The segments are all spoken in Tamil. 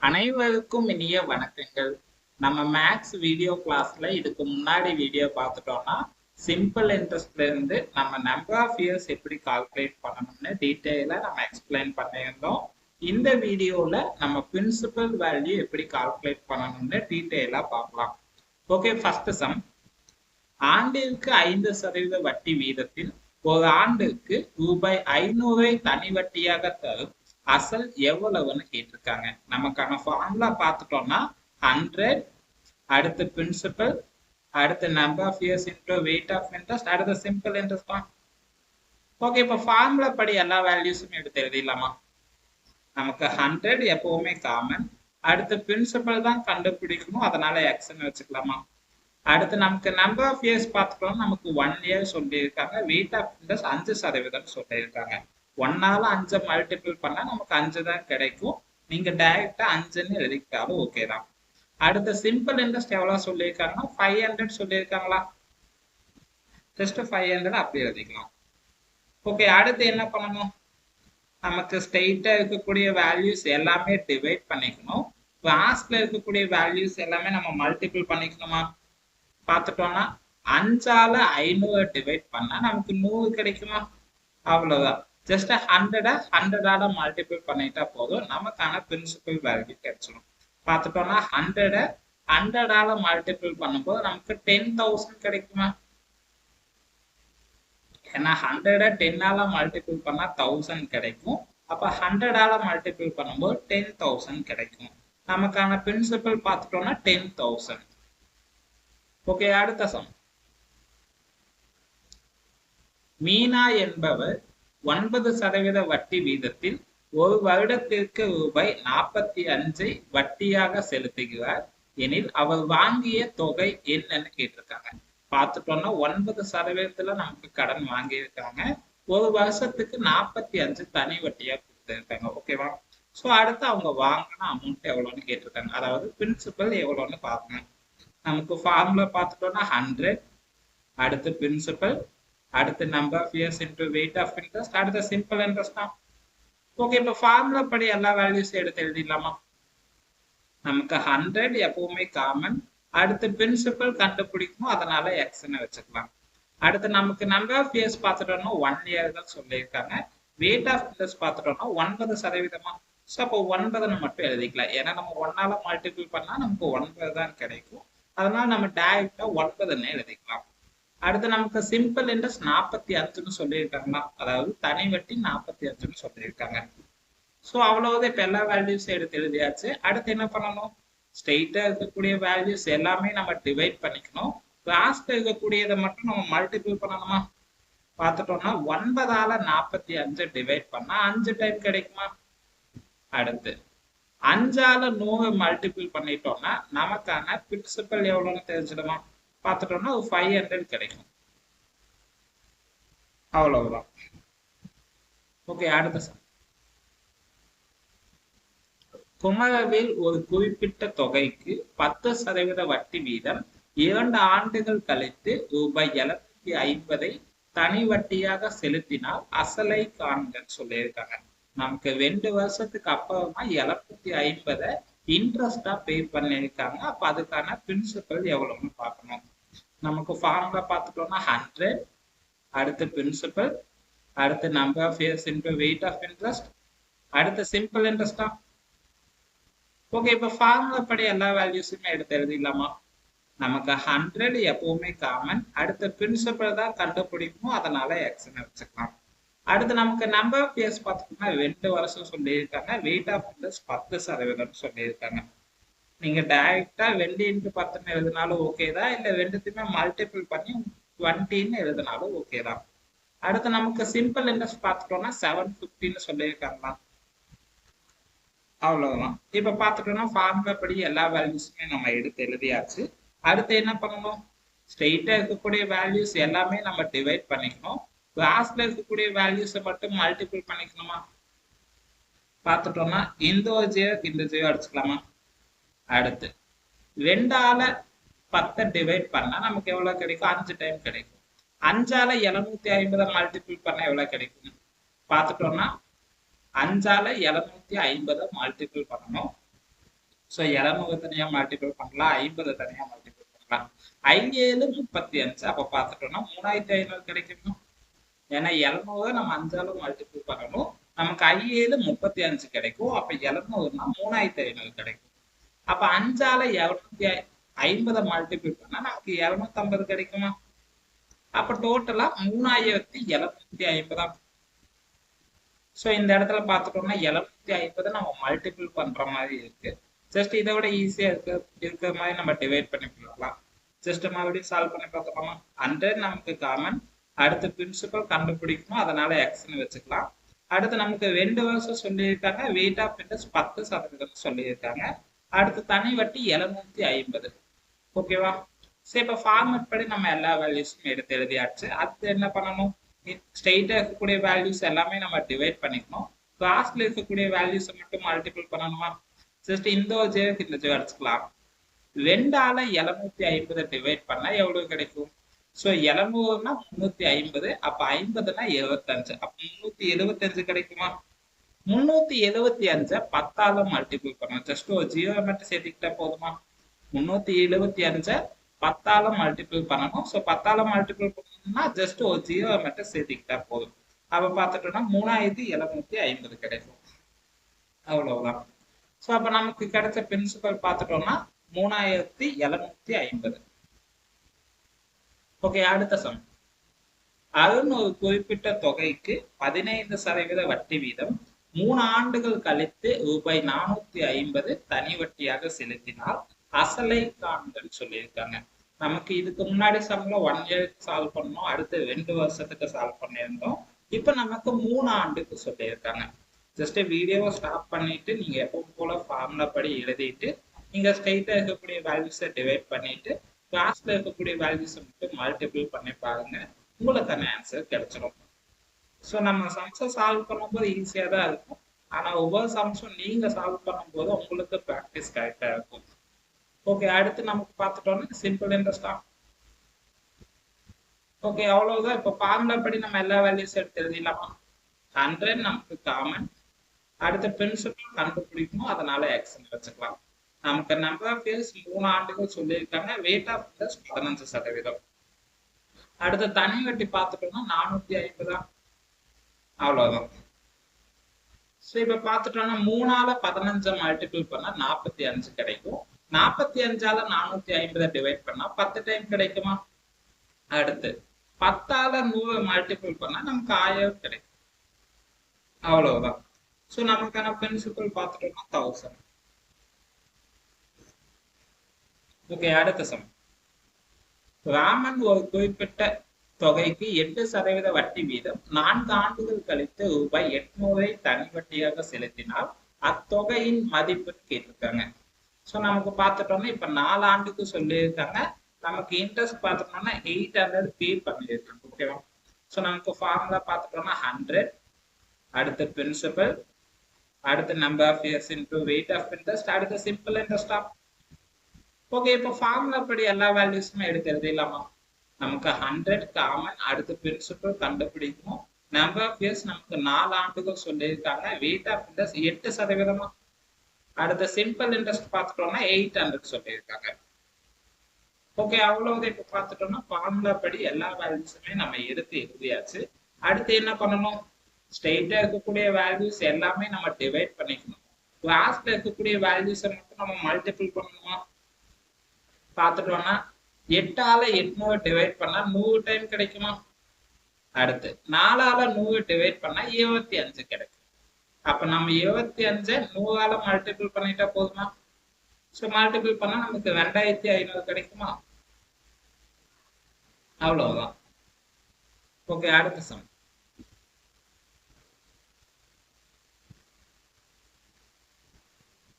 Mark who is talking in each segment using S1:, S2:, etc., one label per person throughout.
S1: அனைவருக்கும் இனிய வணக்கங்கள். நம்ம மேக்ஸ் வீடியோ கிளாஸ்ல இதுக்கு முன்னாடி வீடியோ பார்த்துட்டோம்னா சிம்பிள் இன்ட்ரெஸ்ட்ல இருந்து நம்ம நம்பர் ஆஃப் இயர்ஸ் எப்படி கால்குலேட் பண்ணணும்னு டீட்டெயிலா நம்ம எக்ஸ்பிளைன் பண்ணியிருந்தோம். இந்த வீடியோல நம்ம பிரின்சிபல் வேல்யூ எப்படி கால்குலேட் பண்ணணும்னு டீட்டெயிலா பார்க்கலாம். Okay, first sum. ஆண்டிற்கு 5% வட்டி வீதத்தில் ஒரு ஆண்டுக்கு ரூபாய் 500 தனி வட்டியாக தரும் அசல் எவ்வளவுன்னு கேட்டிருக்காங்க. நமக்கான ஃபார்முலா பார்த்துட்டோம்னா 100 அடுத்து பிரின்சிபல் அடுத்து number of years into weight of interest அடுத்து சிம்பிள் இன்ட்ரெஸ்ட் தான். ஓகே, இப்போ ஃபார்முலா படி எல்லா வேல்யூஸும் எடுத்து எழுதிடலாமா? நமக்கு 100 எப்பவுமே காமன், அடுத்து பிரின்சிபல் தான் கண்டுபிடிக்கணும், அதனால எக்ஸ்ன்னு வச்சுக்கலாமா? அடுத்து நமக்கு நம்பர் ஆஃப் இயர்ஸ் பார்த்துட்டோம், நமக்கு 1 இயர் சொல்லியிருக்காங்க, வெயிட் ஆஃப் இன்ட்ரெஸ்ட் 5% சொல்லியிருக்காங்க. 1ஆல 5 மல்டிபிள் பண்ணா நமக்கு 5 தான் கிடைக்கும். நீங்க டைரக்டா 5ன்னு எழுதிக்கிட்டாலும் ஓகே தான். அடுத்த சிம்பிள் இன்ட்ரெஸ்ட் எவ்வளவு சொல்லியிருக்காங்கன்னா 500 சொல்லியிருக்காங்களா? ஜஸ்ட் 500 அப்படி எழுதிக்கலாம். ஓகே, அடுத்து என்ன பண்ணணும்? நமக்கு ஸ்ட்ரெயிட்டா இருக்கக்கூடிய வேல்யூஸ் எல்லாமே டிவைட் பண்ணிக்கணும். லாஸ்ட்ல இருக்கக்கூடிய வேல்யூஸ் எல்லாமே நம்ம மல்டிபிள் பண்ணிக்கணுமா? பார்த்துட்டோம்னா 5ஆல 500 டிவைட் பண்ணா நமக்கு 100 கிடைக்குமா? அவ்வளவுதான். ஜஸ்ட் 100ஆல மல்டிபிள் பண்ணிட்டா போதும், நமக்கான பிரின்சிபல் வேல்யூ கிடைச்சிடும். பார்த்துட்டோம்னா 100ஆல மல்டிபிள் பண்ணும்போது நமக்கு 10,000 கிடைக்குமா? ஏன்னா 100 10ஆல மல்டிபிள் பண்ணா 1000 கிடைக்கும். அப்ப 100ஆல மல்டிபிள் பண்ணும்போது 10,000 கிடைக்கும். நமக்கான பிரின்சிபல் பார்த்துட்டோம்னா 10,000. ஓகே, அடுத்த சம். மீனா என்பவர் 9% வட்டி வீதத்தில் ஒரு வருடத்திற்கு ரூபாய் 45 வட்டியாக செலுத்துகிறார் எனில் அவர் வாங்கிய தொகை என்னன்னு கேட்டிருக்காங்க. பார்த்துட்டோம்னா 9% நமக்கு கடன் வாங்கியிருக்காங்க, ஒரு வருஷத்துக்கு 45 தனி வட்டியா கொடுத்துருக்காங்க. ஓகேவா? ஸோ அடுத்து அவங்க வாங்கின அமௌண்ட் எவ்வளோன்னு கேட்டிருக்காங்க, அதாவது பிரின்சிபல் எவ்வளோன்னு பார்க்கணும். நமக்கு ஃபார்முலா பார்த்துட்டோம்னா 100 அடுத்து பிரின்சிபல் அடுத்து number of years into weight of interest அடுத்து சிம்பிள் இன்ட்ரெஸ்ட் தான். ஓகே, இப்போ ஃபார்முலா படி எல்லா வேல்யூஸும் எடுத்து எழுதிடலாமா? நமக்கு 100 எப்பவுமே காமன், அடுத்து பிரின்சிபல் கண்டுபிடிக்கணும், அதனால எக்ஸ்ன்னு வச்சுக்கலாம். அடுத்து நமக்கு நம்பர் ஆஃப் இயர்ஸ் பார்த்துட்டோம்னா 1 இயர் தான் சொல்லியிருக்காங்க. வெயிட் ஆஃப் இன்ட்ரெஸ்ட் பார்த்துட்டோம்னா 9%. ஸோ அப்போ 9ன்னு மட்டும் எழுதிக்கலாம், ஏன்னா நம்ம 1ஆல மல்டிபிள் பண்ணா நமக்கு 9 தான் கிடைக்கும், அதனால நம்ம டைரக்டா 9ன்னு எழுதிக்கலாம். அடுத்து நமக்கு சிம்பிள் இன்ட்ரெஸ்ட் 45ன்னு சொல்லியிருக்காங்களா, அதாவது தனி வட்டி 45ன்னு சொல்லியிருக்காங்க. ஸோ அவ்வளவுதான். இப்போ எல்லா வேல்யூஸ் எடுத்து எழுதியாச்சு. அடுத்து என்ன பண்ணணும்? ஸ்ட்ரெயிட்டா இருக்கக்கூடிய வேல்யூஸ் எல்லாமே நம்ம டிவைட் பண்ணிக்கணும். லாஸ்ட்ல இருக்கக்கூடியதை மட்டும் நம்ம மல்டிபிள் பண்ணணுமா? பார்த்துட்டோம்னா 9ஆல 45 டிவைட் பண்ணா 5 டைம் கிடைக்குமா? அடுத்து 5ஆல 100 மல்டிபிள் பண்ணிட்டோம்னா நமக்கான பிரின்சிபல் எவ்வளவுன்னு தெரிஞ்சிடுமா? பார்த்துட்டோம்னா ஒரு 500 கிடைக்கும். அவ்வளவுதான். ஓகே, அடுத்த சம். குமரவேல் ஒரு குறிப்பிட்ட தொகைக்கு 10% வட்டி வீதம் 2 ஆண்டுகள் கழித்து ரூபாய் 750 தனி வட்டியாக செலுத்தினால் அசலை காண்கன்னு சொல்லியிருக்காங்க. நமக்கு 2 வருஷத்துக்கு அப்புறமா 750 இன்ட்ரெஸ்டா பே பண்ணியிருக்காங்க. அப்ப அதுக்கான பிரின்சிபல் எவ்வளவுன்னு பார்க்கணும். நமக்கு ஃபார்முலா பார்த்துட்டோம்னா 100 அடுத்து பிரின்சிபல் அடுத்து number of years into weight of interest அடுத்து சிம்பிள் இன்ட்ரெஸ்ட் தான். ஓகே, இப்போ ஃபார்முலா படி எல்லா வேல்யூஸுமே எடுத்து எழுதிடலாமா? நமக்கு 100 எப்பவுமே காமன், அடுத்த பிரின்சிபல் தான் கண்டுபிடிக்கணும், அதனால எக்ஸ்ன்னு வச்சுக்கலாம். அடுத்து நமக்கு நம்பர் ஆஃப் இயர்ஸ் பார்த்துட்டோம்னா 2 வருஷம் சொல்லியிருக்காங்க, வெயிட் ஆஃப் இன்ட்ரெஸ்ட் 10% சொல்லியிருக்காங்க. நீங்க டைரக்டா 2 into 10ன்னு எழுதினாலும் ஓகே தான், இல்ல ரெண்டுத்தையுமே மல்டிபிள் பண்ணி 20ன்னு எழுதினாலும் ஓகே தான். அடுத்து நமக்கு சிம்பிள் இன்ட்ரெஸ்ட் பார்த்துட்டோம்னா 750ன்னு சொல்லியிருக்காங்களா? அவ்வளவுதான். இப்ப பார்த்துட்டோம்னா ஃபார்முலா படி எல்லா வேல்யூஸுமே நம்ம எடுத்து எழுதியாச்சு. அடுத்து என்ன பண்ணணும்? ஸ்ட்ரெயிட்டா இருக்கக்கூடிய வேல்யூஸ் எல்லாமே நம்ம டிவைட் பண்ணிக்கணும். லாஸ்ட்ல இருக்கக்கூடிய வேல்யூஸை மட்டும் மல்டிபிள் பண்ணிக்கணுமா? பார்த்துட்டோம்னா இந்த ஒரு ஜீரோ இந்த ஜீரோ அடிச்சுக்கலாமா? அடுத்து 2ஆல 10 டிவைட் பண்ணா நமக்கு எவ்வளவு கிடைக்கும்? 5 டைம் கிடைக்கும். 5ஆல 750 மல்டிபிள் பண்ணா எவ்வளவு கிடைக்கும்? பார்த்துட்டோம்னா 5ஆல 750 மல்டிபிள் பண்ணணும். ஸோ 700 தனியா மல்டிபிள் பண்ணலாம், 50 தனியா மல்டிபிள் பண்ணலாம். 5 35 அப்ப பார்த்துட்டோம்னா 3500 கிடைக்கும். ஏன்னா 700 நம்ம 5ஆல மல்டிபிள் பண்ணணும், நமக்கு 5 35 கிடைக்கும். அப்ப 700னா 3500 கிடைக்கும். அப்ப 5ஆல 250 மல்டிபிள் பண்ணா நமக்கு 250 கிடைக்குமா? அப்ப டோட்டலா 3750. ஸோ இந்த இடத்துல பார்த்துட்டோம்னா 750 நம்ம மல்டிபிள் பண்ற மாதிரி இருக்கு. ஜஸ்ட் இதை விட ஈஸியா இருக்கிற மாதிரி நம்ம டிவைட் பண்ணி போடலாம். ஜஸ்ட் மறுபடியும் சால்வ் பண்ணி பார்த்தோம்னா 100 நமக்கு காமன். அடுத்து பிரின்சிபல் கண்டுபிடிக்கணும், அதனால எக்ஸ்ன்னு வச்சுக்கலாம். அடுத்து நமக்கு 2 வருஷம் சொல்லியிருக்காங்க, வெயிட் ஆஃப் இன்ட்ரெஸ்ட் 10% சொல்லியிருக்காங்க. அடுத்து தனி வட்டி 750. ஓகேவா? சரி, இப்போ ஃபார்மட் படி நம்ம எல்லா வேல்யூஸும் எடுத்து எழுதியாச்சு. அடுத்து என்ன பண்ணணும்? ஸ்ட்ரெயிட்டா இருக்கக்கூடிய வேல்யூஸ் எல்லாமே நம்ம டிவைட் பண்ணிக்கணும். கிளாஸ்ல இருக்கக்கூடிய வேல்யூஸை மட்டும் மல்டிபிள் பண்ணணுமா? ஜஸ்ட் இந்த ஜேக்கு இந்த ஜே அடிச்சுக்கலாம். 2ஆல 750 டிவைட் பண்ணா எவ்வளவு கிடைக்கும்? ஸோ 700னா 350, அப்ப 50னா 75, அப்ப 375 கிடைக்குமா? 375 10ஆல மல்டிபிள் பண்ணணும். ஜஸ்ட் ஒரு 0 மட்டும் சேர்த்துக்கிட்டா போதுமா? 375 10ஆல மல்டிபிள் பண்ணணும். ஸோ 10ஆல மல்டிபிள் பண்ணணும்னா ஜஸ்ட் ஒரு 0 மட்டும் சேர்த்துக்கிட்டா போதும். அப்ப பார்த்துட்டோம்னா 3750 கிடைக்கும். அவ்வளவுதான். ஸோ அப்ப நமக்கு கிடைச்ச பிரின்சிபல் பார்த்துட்டோம்னா 3750. ஓகே, அடுத்த சம். அருண் ஒரு குறிப்பிட்ட தொகைக்கு 15% வட்டி வீதம் 3 ஆண்டுகள் கழித்து ரூபாய் 450 தனி வட்டியாக செலுத்தினால் அசலை காண்கன்னு சொல்லியிருக்காங்க. நமக்கு இதுக்கு முன்னாடி சம்ல 1 இயர் சால்வ் பண்ணோம், அடுத்து 2 வருஷத்துக்கு சால்வ் பண்ணியிருந்தோம். இப்ப நமக்கு 3 ஆண்டுக்கு சொல்லியிருக்காங்க. ஜஸ்ட் வீடியோவை ஸ்டாப் பண்ணிட்டு நீங்க எப்பவும் போல ஃபார்முலா படி எழுதிட்டு நீங்க ஸ்ட்ரெயிட்டா இருக்கக்கூடிய வேல்யூஸை டிவைட் பண்ணிட்டு கிளாஸ்ல இருக்கக்கூடிய வேல்யூஸை மட்டும் மல்டிபிள் பண்ணி பாருங்க, உங்களுக்கான ஆன்சர் கிடைச்சிடும். ஸோ நம்ம சம்ஸை சால்வ் பண்ணும்போது ஈஸியா தான் இருக்கும், ஆனா ஒவ்வொரு சம்ஸும் நீங்க சால்வ் பண்ணும்போது உங்களுக்கு ப்ராக்டிஸ் கரெக்டா இருக்கும். ஓகே, அடுத்து நமக்கு பார்த்துட்டோம்னா சிம்பிள் இன்ட்ரெஸ்டா. ஓகே, அவ்வளவுதான். இப்போ ஃபார்முலா படி நம்ம எல்லா வேல்யூஸும் எடுத்து எழுதிடலாமா? 100 நமக்கு காமன். அடுத்த பிரின்சிபல் கண்டுபிடிக்கணும், அதனால எக்ஸ்ன்னு வச்சுக்கலாம். நமக்கு நம்பர் ஆஃப் இயர்ஸ் 3 ஆண்டுகள் சொல்லியிருக்காங்க, வெயிட் ஆஃப் இன்ட்ரெஸ்ட் 15%. அடுத்த தனி வட்டி பார்த்துட்டோம்னா 450. அவ்வளவுதான். ஸோ இப்ப பார்த்துட்டோம்னா 3ஆல 15 மல்டிபிள் பண்ணா 45 கிடைக்கும். 45ஆல 450 டிவைட் பண்ணா 10 டைம் கிடைக்குமா? அடுத்து 10ஆல 100 மல்டிபிள் பண்ணா நமக்கு 1000 கிடைக்கும். அவ்வளவுதான். ஸோ நமக்கான பிரின்சிபல் பார்த்துட்டோம்னா 1000. ஓகே, அடுத்த சம். ராமன் ஒரு குறிப்பிட்ட தொகைக்கு 8% வட்டி வீதம் 4 ஆண்டுகள் கழித்து ரூபாய் 800 தனி வட்டியாக செலுத்தினால் அத்தொகையின் மதிப்புன்னு கேட்டிருக்காங்க. ஸோ நமக்கு பார்த்துட்டோம்னா இப்ப 4 ஆண்டுக்கு சொல்லியிருக்காங்க, நமக்கு இன்ட்ரெஸ்ட் பார்த்துட்டோம்னா 800 பே பண்ணியிருக்காங்க. ஓகேவா? ஸோ நமக்கு ஃபார்முலா பார்த்துட்டோம்னா 100, அடுத்து பிரின்சிபல், அடுத்து number of years into weight of interest, அடுத்து சிம்பிள் இன்ட்ரெஸ்ட். ஓகே, இப்போ ஃபார்முலா படி எல்லா வேல்யூஸுமே எடுத்து எழுதிடலாமா? நமக்கு 100 காமன். அடுத்து பிரின்சிபல் கண்டுபிடிக்கணும், நம்பர் ஆஃப் இயர்ஸ் நமக்கு 4 ஆண்டுகள் சொல்லியிருக்காங்க, வெயிட் ஆஃப் இன்ட்ரெஸ்ட் 8%. அடுத்த சிம்பிள் இன்ட்ரெஸ்ட் பார்த்துட்டோம்னா 800 சொல்லியிருக்காங்க. ஓகே, அவ்வளவு. இப்போ பார்த்துட்டோம்னா ஃபார்முலா படி எல்லா வேல்யூஸுமே நம்ம எடுத்து எழுதியாச்சு. அடுத்து என்ன பண்ணணும்? ஸ்ட்ரெயிட்டா இருக்கக்கூடிய வேல்யூஸ் எல்லாமே நம்ம டிவைட் பண்ணிக்கணும். கிளாஸ்ல இருக்கக்கூடிய வேல்யூஸை மட்டும் நம்ம மல்டிபிள் பண்ணணுமா? பார்த்துட்டோம்னா 8ஆல 800 டிவைட் பண்ணா 100 டைம் கிடைக்குமா? அடுத்து 4ஆல 100 டிவைட் பண்ணா 25 கிடைக்கும். அப்ப நம்ம 25 100ஆல மல்டிபிள் பண்ணிட்டா போதுமா? ஸோ மல்டிபிள் பண்ணா நமக்கு 2500 கிடைக்குமா? அவ்வளவுதான். ஓகே, அடுத்த சம்.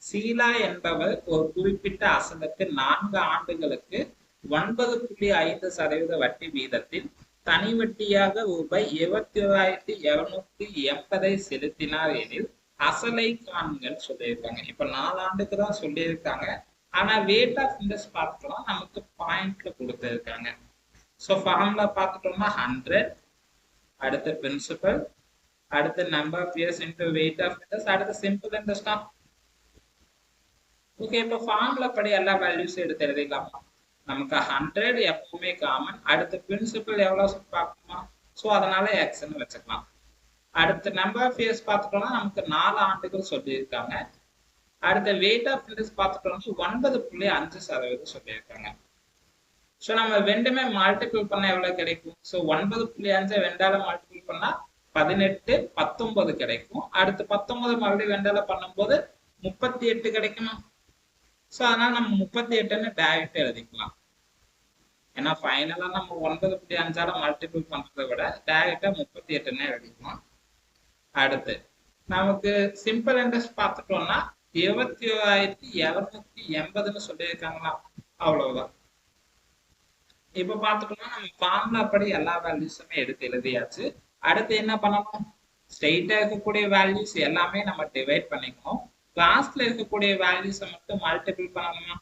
S1: சீலா என்பவர் ஒரு குறிப்பிட்ட அசலுக்கு 4 ஆண்டுகளுக்கு 9.5% வட்டி வீதத்தில் தனி வட்டியாக ரூபாய் 21,280 செலுத்தினார் எனில் அசலை காண்கன்னு சொல்லியிருக்காங்க. இப்ப 4 ஆண்டுக்கு தான் சொல்லியிருக்காங்க, ஆனா ரேட் ஆஃப் இன்ட்ரெஸ்ட் பார்த்துட்டோம்னா நமக்கு பாயிண்ட்ல கொடுத்துருக்காங்க. ஸோ ஃபார்முலா பார்த்துட்டோம்னா 100, அடுத்து பிரின்சிபல், அடுத்து number of years into weight of interest, அடுத்து சிம்பிள் இன்ட்ரெஸ்டா. ஓகே, இப்போ ஃபார்முலா படி எல்லா வேல்யூஸ் எடுத்து எழுதிக்கலாமா? நமக்கு 100 எப்பவுமே காமன். அடுத்த பிரின்சிபல் எவ்வளவு பார்க்கணுமா? ஸோ அதனால எக்ஸ்ன்னு வச்சுக்கலாம். அடுத்த நம்பர் ஆஃப் இயர்ஸ் பார்த்துட்டோம்னா நமக்கு 4 ஆண்டுகள் சொல்லியிருக்காங்க. அடுத்த வெயிட் ஆஃப் இன்ட்ரெஸ்ட் பார்த்துட்டோம்னா 9.5% சொல்லியிருக்காங்க. ஸோ நம்ம ரெண்டுமே மல்டிபிள் பண்ணா எவ்வளவு கிடைக்கும்? ஸோ 9.5 ரெண்டால மல்டிபிள் பண்ணா 18, 19 கிடைக்கும். அடுத்து 19 மறுபடியும் ரெண்டால பண்ணும்போது 38 கிடைக்குமா? ஸோ அதனால நம்ம 38ன்னு டைரக்ட் எழுதிக்கலாம். ஏன்னா ஃபைனலா நம்ம 9.5ஆல மல்டிபிள் பண்றதை விட டைரக்டா 38ன்னு எழுதிக்கலாம். அடுத்து நமக்கு சிம்பிள் இன்ட்ரெஸ்ட் பார்த்துட்டோம்னா 21,280ன்னு சொல்லியிருக்காங்களா? அவ்வளவுதான். இப்ப பார்த்துட்டோம்னா நம்ம ஃபார்முலா படி எல்லா வேல்யூஸுமே எடுத்து எழுதியாச்சு. அடுத்து என்ன பண்ணணும்? ஸ்ட்ரெயிட்டா இருக்கக்கூடிய வேல்யூஸ் எல்லாமே நம்ம டிவைட் பண்ணிக்கணும். கிளாஸ்ல இருக்கக்கூடிய வேல்யூஸை மட்டும் மல்டிபிள் பண்ணணுமா?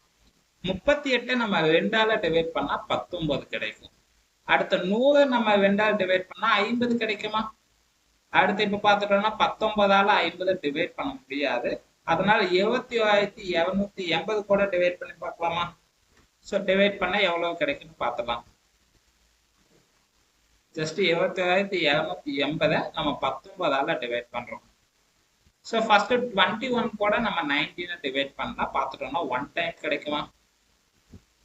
S1: 38 நம்ம 2ஆல டிவைட் பண்ணா 19 கிடைக்கும். அடுத்த 100 நம்ம 2ஆல டிவைட் பண்ணா 50 கிடைக்குமா? அடுத்து இப்ப பார்த்துட்டோம்னா 19ஆல 50 டிவைட் பண்ண முடியாது. அதனால 21,280 கூட டிவைட் பண்ணி பார்க்கலாமா? ஸோ டிவைட் பண்ணா எவ்வளவு கிடைக்குன்னு பார்த்துக்கலாம். ஜஸ்ட் 21,280 நம்ம 19ஆல டிவைட் பண்றோம். ஸோ ஃபர்ஸ்ட் 21 கூட நம்ம 19 டிவைட் பண்ணா பார்த்துட்டோம்னா 1 டைம் கிடைக்குமா?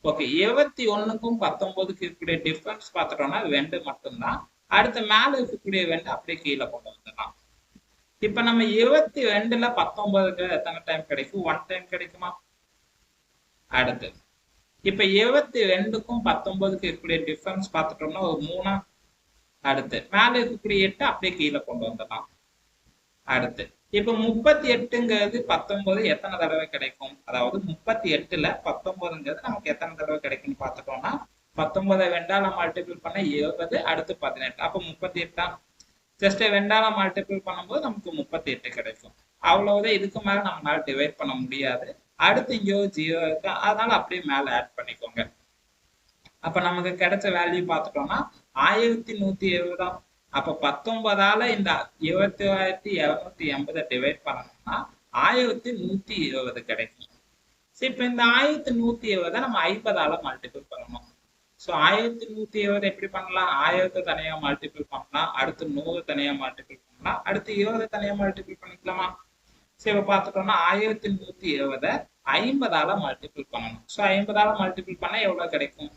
S1: ஓகே, 21க்கும் 19க்கும் இருக்கக்கூடிய டிஃபரன்ஸ் பார்த்துட்டோம்னா 2 மட்டும்தான். அடுத்து மேல இருக்கக்கூடிய 2 அப்படியே கீழே கொண்டு வந்துடலாம். இப்ப நம்ம 22ல 19க்கு எத்தனை டைம் கிடைக்கும்? 1 டைம் கிடைக்குமா? அடுத்து இப்ப 22க்கும் 19க்கு இருக்கக்கூடிய டிஃபரன்ஸ் பார்த்துட்டோம்னா ஒரு 3. அடுத்து மேல இருக்கக்கூடிய 8 அப்படியே கீழே கொண்டு வந்துடலாம். அடுத்து இப்ப 38ங்கிறது 19 எத்தனை தடவை கிடைக்கும்? அதாவது 38ல 19ங்கிறது நமக்கு எத்தனை தடவை கிடைக்கும்னு பார்த்துட்டோம்னா 19 2ஆல மல்டிபிள் பண்ண 20, அடுத்து 18, அப்ப 38. ஜஸ்ட் 2ஆல மல்டிபிள் பண்ணும்போது நமக்கு 38 கிடைக்கும். அவ்வளவுதான். இதுக்கு மேல நம்மளால டிவைட் பண்ண முடியாது. அடுத்து இங்கோ 0 இருக்கு, அதனால அப்படியே மேல ஆட் பண்ணிக்கோங்க. அப்ப நமக்கு கிடைச்ச வேல்யூ பார்த்துட்டோம்னா 1170. அப்ப 19ஆல இந்த 21,280 டிவைட் பண்ணணும்னா 1120 கிடைக்கும். இப்ப இந்த 1120 நம்ம 50ஆல மல்டிபிள் பண்ணணும். ஸோ 1120 எப்படி பண்ணலாம்? 1000 தனியா மல்டிபிள் பண்ணலாம், அடுத்து 100 தனியா மல்டிபிள் பண்ணலாம், அடுத்து 20 தனியா மல்டிபிள் பண்ணிக்கலாமா? சரி, இப்ப பார்த்துட்டோம்னா 1120 50ஆல மல்டிபிள் பண்ணணும். ஸோ 50ஆல மல்டிபிள் பண்ணா எவ்வளவு கிடைக்கும்?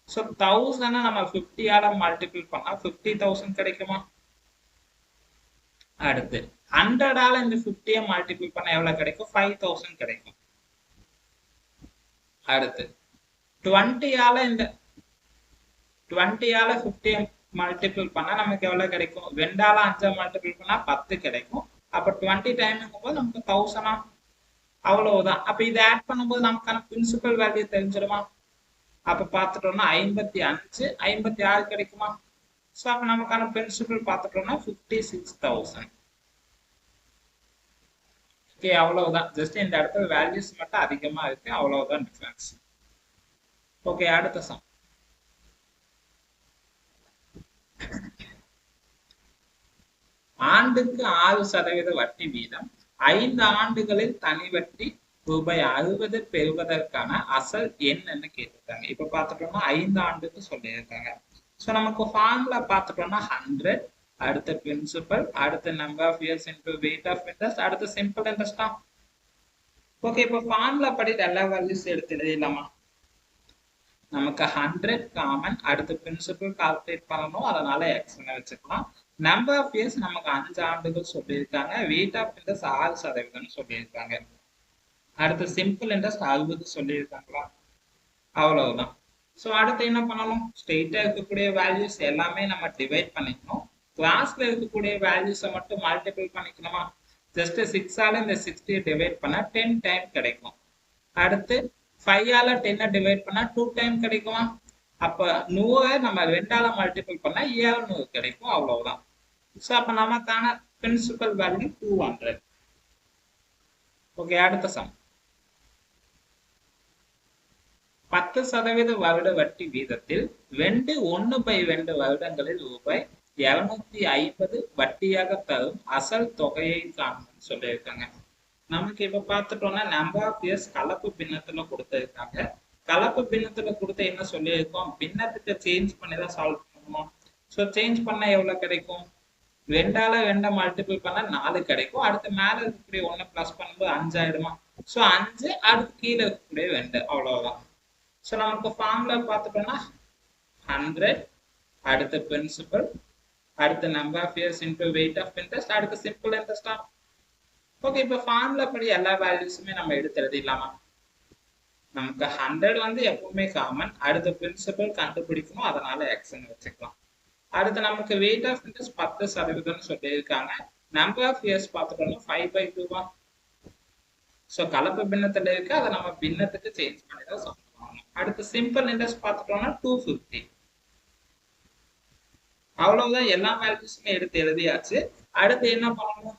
S1: ஸோ 1000 நம்ம 50ஆல மல்டிபிள் பண்ணா 50,000 கிடைக்குமா? அடுத்து 100ஆல இந்த 50 மல்டிபிள் பண்ணா எவ்வளவு கிடைக்கும்? 5,000 கிடைக்கும். அடுத்து 20ஆல இந்த 20ஆல 50 மல்டிபிள் பண்ணா நமக்கு எவ்வளவு கிடைக்கும்? 2ஆல 5 மல்டிபிள் பண்ணா 10 கிடைக்கும். அப்ப 20 டைம்ங்கும் போது நமக்கு 1000. அவ்வளவுதான். அப்ப இதை ஆட் பண்ணும்போது நமக்கான பிரின்சிபல் வேல்யூ தெரிஞ்சிருமா? அப்ப பார்த்துட்டோம்னா 55, 56 கிடைக்குமா? ஸோ அப்ப நமக்கான பிரின்சிபல் பார்த்துட்டோம்னா 56,000. ஓகே, அவ்வளவுதான். ஜஸ்ட் இந்த இடத்துல வேல்யூஸ் மட்டும் அதிகமா இருக்கு, அவ்வளவுதான் டிஃபரன்ஸ். ஓகே, அடுத்த சம். ஆண்டுக்கு 6% வட்டி வீதம் 5 ஆண்டுகளில் தனி வட்டி ரூபாய் 60 பெறுவதற்கான அசல் என்னன்னு கேட்டிருக்காங்க. இப்ப பார்த்துட்டோம்னா 5 ஆண்டுக்கு சொல்லியிருக்காங்க. ஸோ நமக்கு ஃபார்முலா பார்த்துட்டோம்னா 100, அடுத்த பிரின்சிபல், அடுத்த number of years into weight of interest, அடுத்த சிம்பிள் இன்ட்ரெஸ்ட் தான். ஓகே, இப்போ ஃபார்முலா படி எல்லா வேல்யூஸ் எடுத்து எழுதிடலாமா? நமக்கு 100 காமன், அடுத்த பிரின்சிபல் கால்குலேட் பண்ணணும், அதனால எக்ஸ்ன்னு வச்சுக்கலாம். நம்பர் ஆஃப் இயர்ஸ் நமக்கு 5 ஆண்டுகள் சொல்லியிருக்காங்க. வெயிட் ஆஃப் இன்ட்ரெஸ்ட் 6% சொல்லியிருக்காங்க. அடுத்து சிம்பிள் இன்ட்ரெஸ்ட் 60 சொல்லியிருக்காங்களா? அவ்வளவுதான். ஸோ அடுத்து என்ன பண்ணணும்? ஸ்ட்ரெயிட்டா இருக்கக்கூடிய வேல்யூஸ் எல்லாமே நம்ம டிவைட் பண்ணிக்கணும். கிளாஸ்ல இருக்கக்கூடிய வேல்யூஸை மட்டும் மல்டிபிள் பண்ணிக்கணுமா? ஜஸ்ட் 6ஆல இந்த 60 டிவைட் பண்ணா 10 டைம் கிடைக்கும். அடுத்து 5ஆல 10 டிவைட் பண்ணா 2 டைம் கிடைக்குமா? அப்ப 100 நம்ம 2ஆல மல்டிபிள் பண்ணா 700 கிடைக்கும். அவ்வளவுதான். ஸோ அப்ப நமக்கான பிரின்சிபல் வேல்யூ 200. ஓகே, அடுத்த சம். 10% வருட வட்டி வீதத்தில் 1/2 வருடங்களில் ரூபாய் 250 வட்டியாக தரும் அசல் தொகையை காணும்னு சொல்லியிருக்காங்க. நமக்கு இப்ப பார்த்துட்டோம்னா நம்பர் ஆஃப் இயர்ஸ் கலப்பு பின்னத்துல கொடுத்திருக்காங்க. கலப்பு பின்னத்துல கொடுத்து என்ன சொல்லியிருக்கோம், பின்னத்துக்கு சேஞ்ச் பண்ணி தான் சால்வ் பண்ணணும். ஸோ சேஞ்ச் பண்ணா எவ்வளவு கிடைக்கும், 2ஆல 2 மல்டிபிள் பண்ணா 4 கிடைக்கும். அடுத்து மேல இருக்கக்கூடிய 1 பிளஸ் பண்ணும்போது 5 ஆயிடுமா. ஸோ 5 அடுத்து கீழே இருக்கக்கூடிய 2 அவ்வளவுதான். ஸோ நமக்கு ஃபார்முலா பார்த்துட்டோம்னா 100 அடுத்து பிரின்சிபல் அடுத்து number of years into weight of interest அடுத்து சிம்பிள் இன்ட்ரெஸ்ட். ஓகே, இப்போ ஃபார்முலா படி எல்லா வேல்யூஸுமே நம்ம எடுத்து எழுதிடலாமா. நமக்கு 100 வந்து எப்பவுமே காமன், அடுத்த பிரின்சிபல் கண்டுபிடிக்கணும், அதனால எக்ஸ்ன்னு வச்சுக்கலாம். அடுத்து நமக்கு வெயிட் ஆஃப் இன்ட்ரெஸ்ட் 10% சொல்லியிருக்காங்க. நம்பர் ஆஃப் இயர்ஸ் பார்த்துட்டோம்னா 5/2. ஸோ கலப்பு பின்னத்துல இருக்கு, அதை நம்ம பின்னத்துக்கு சேஞ்ச் பண்ணி தான் சொல்லணும். அடுத்து சிம்பிள் இன்ட்ரெஸ்ட் பார்த்துட்டோம்னா 250. அவ்வளவுதான், எல்லா வேல்யூஸுமே எடுத்து எழுதியாச்சு. அடுத்து என்ன பண்ணணும்,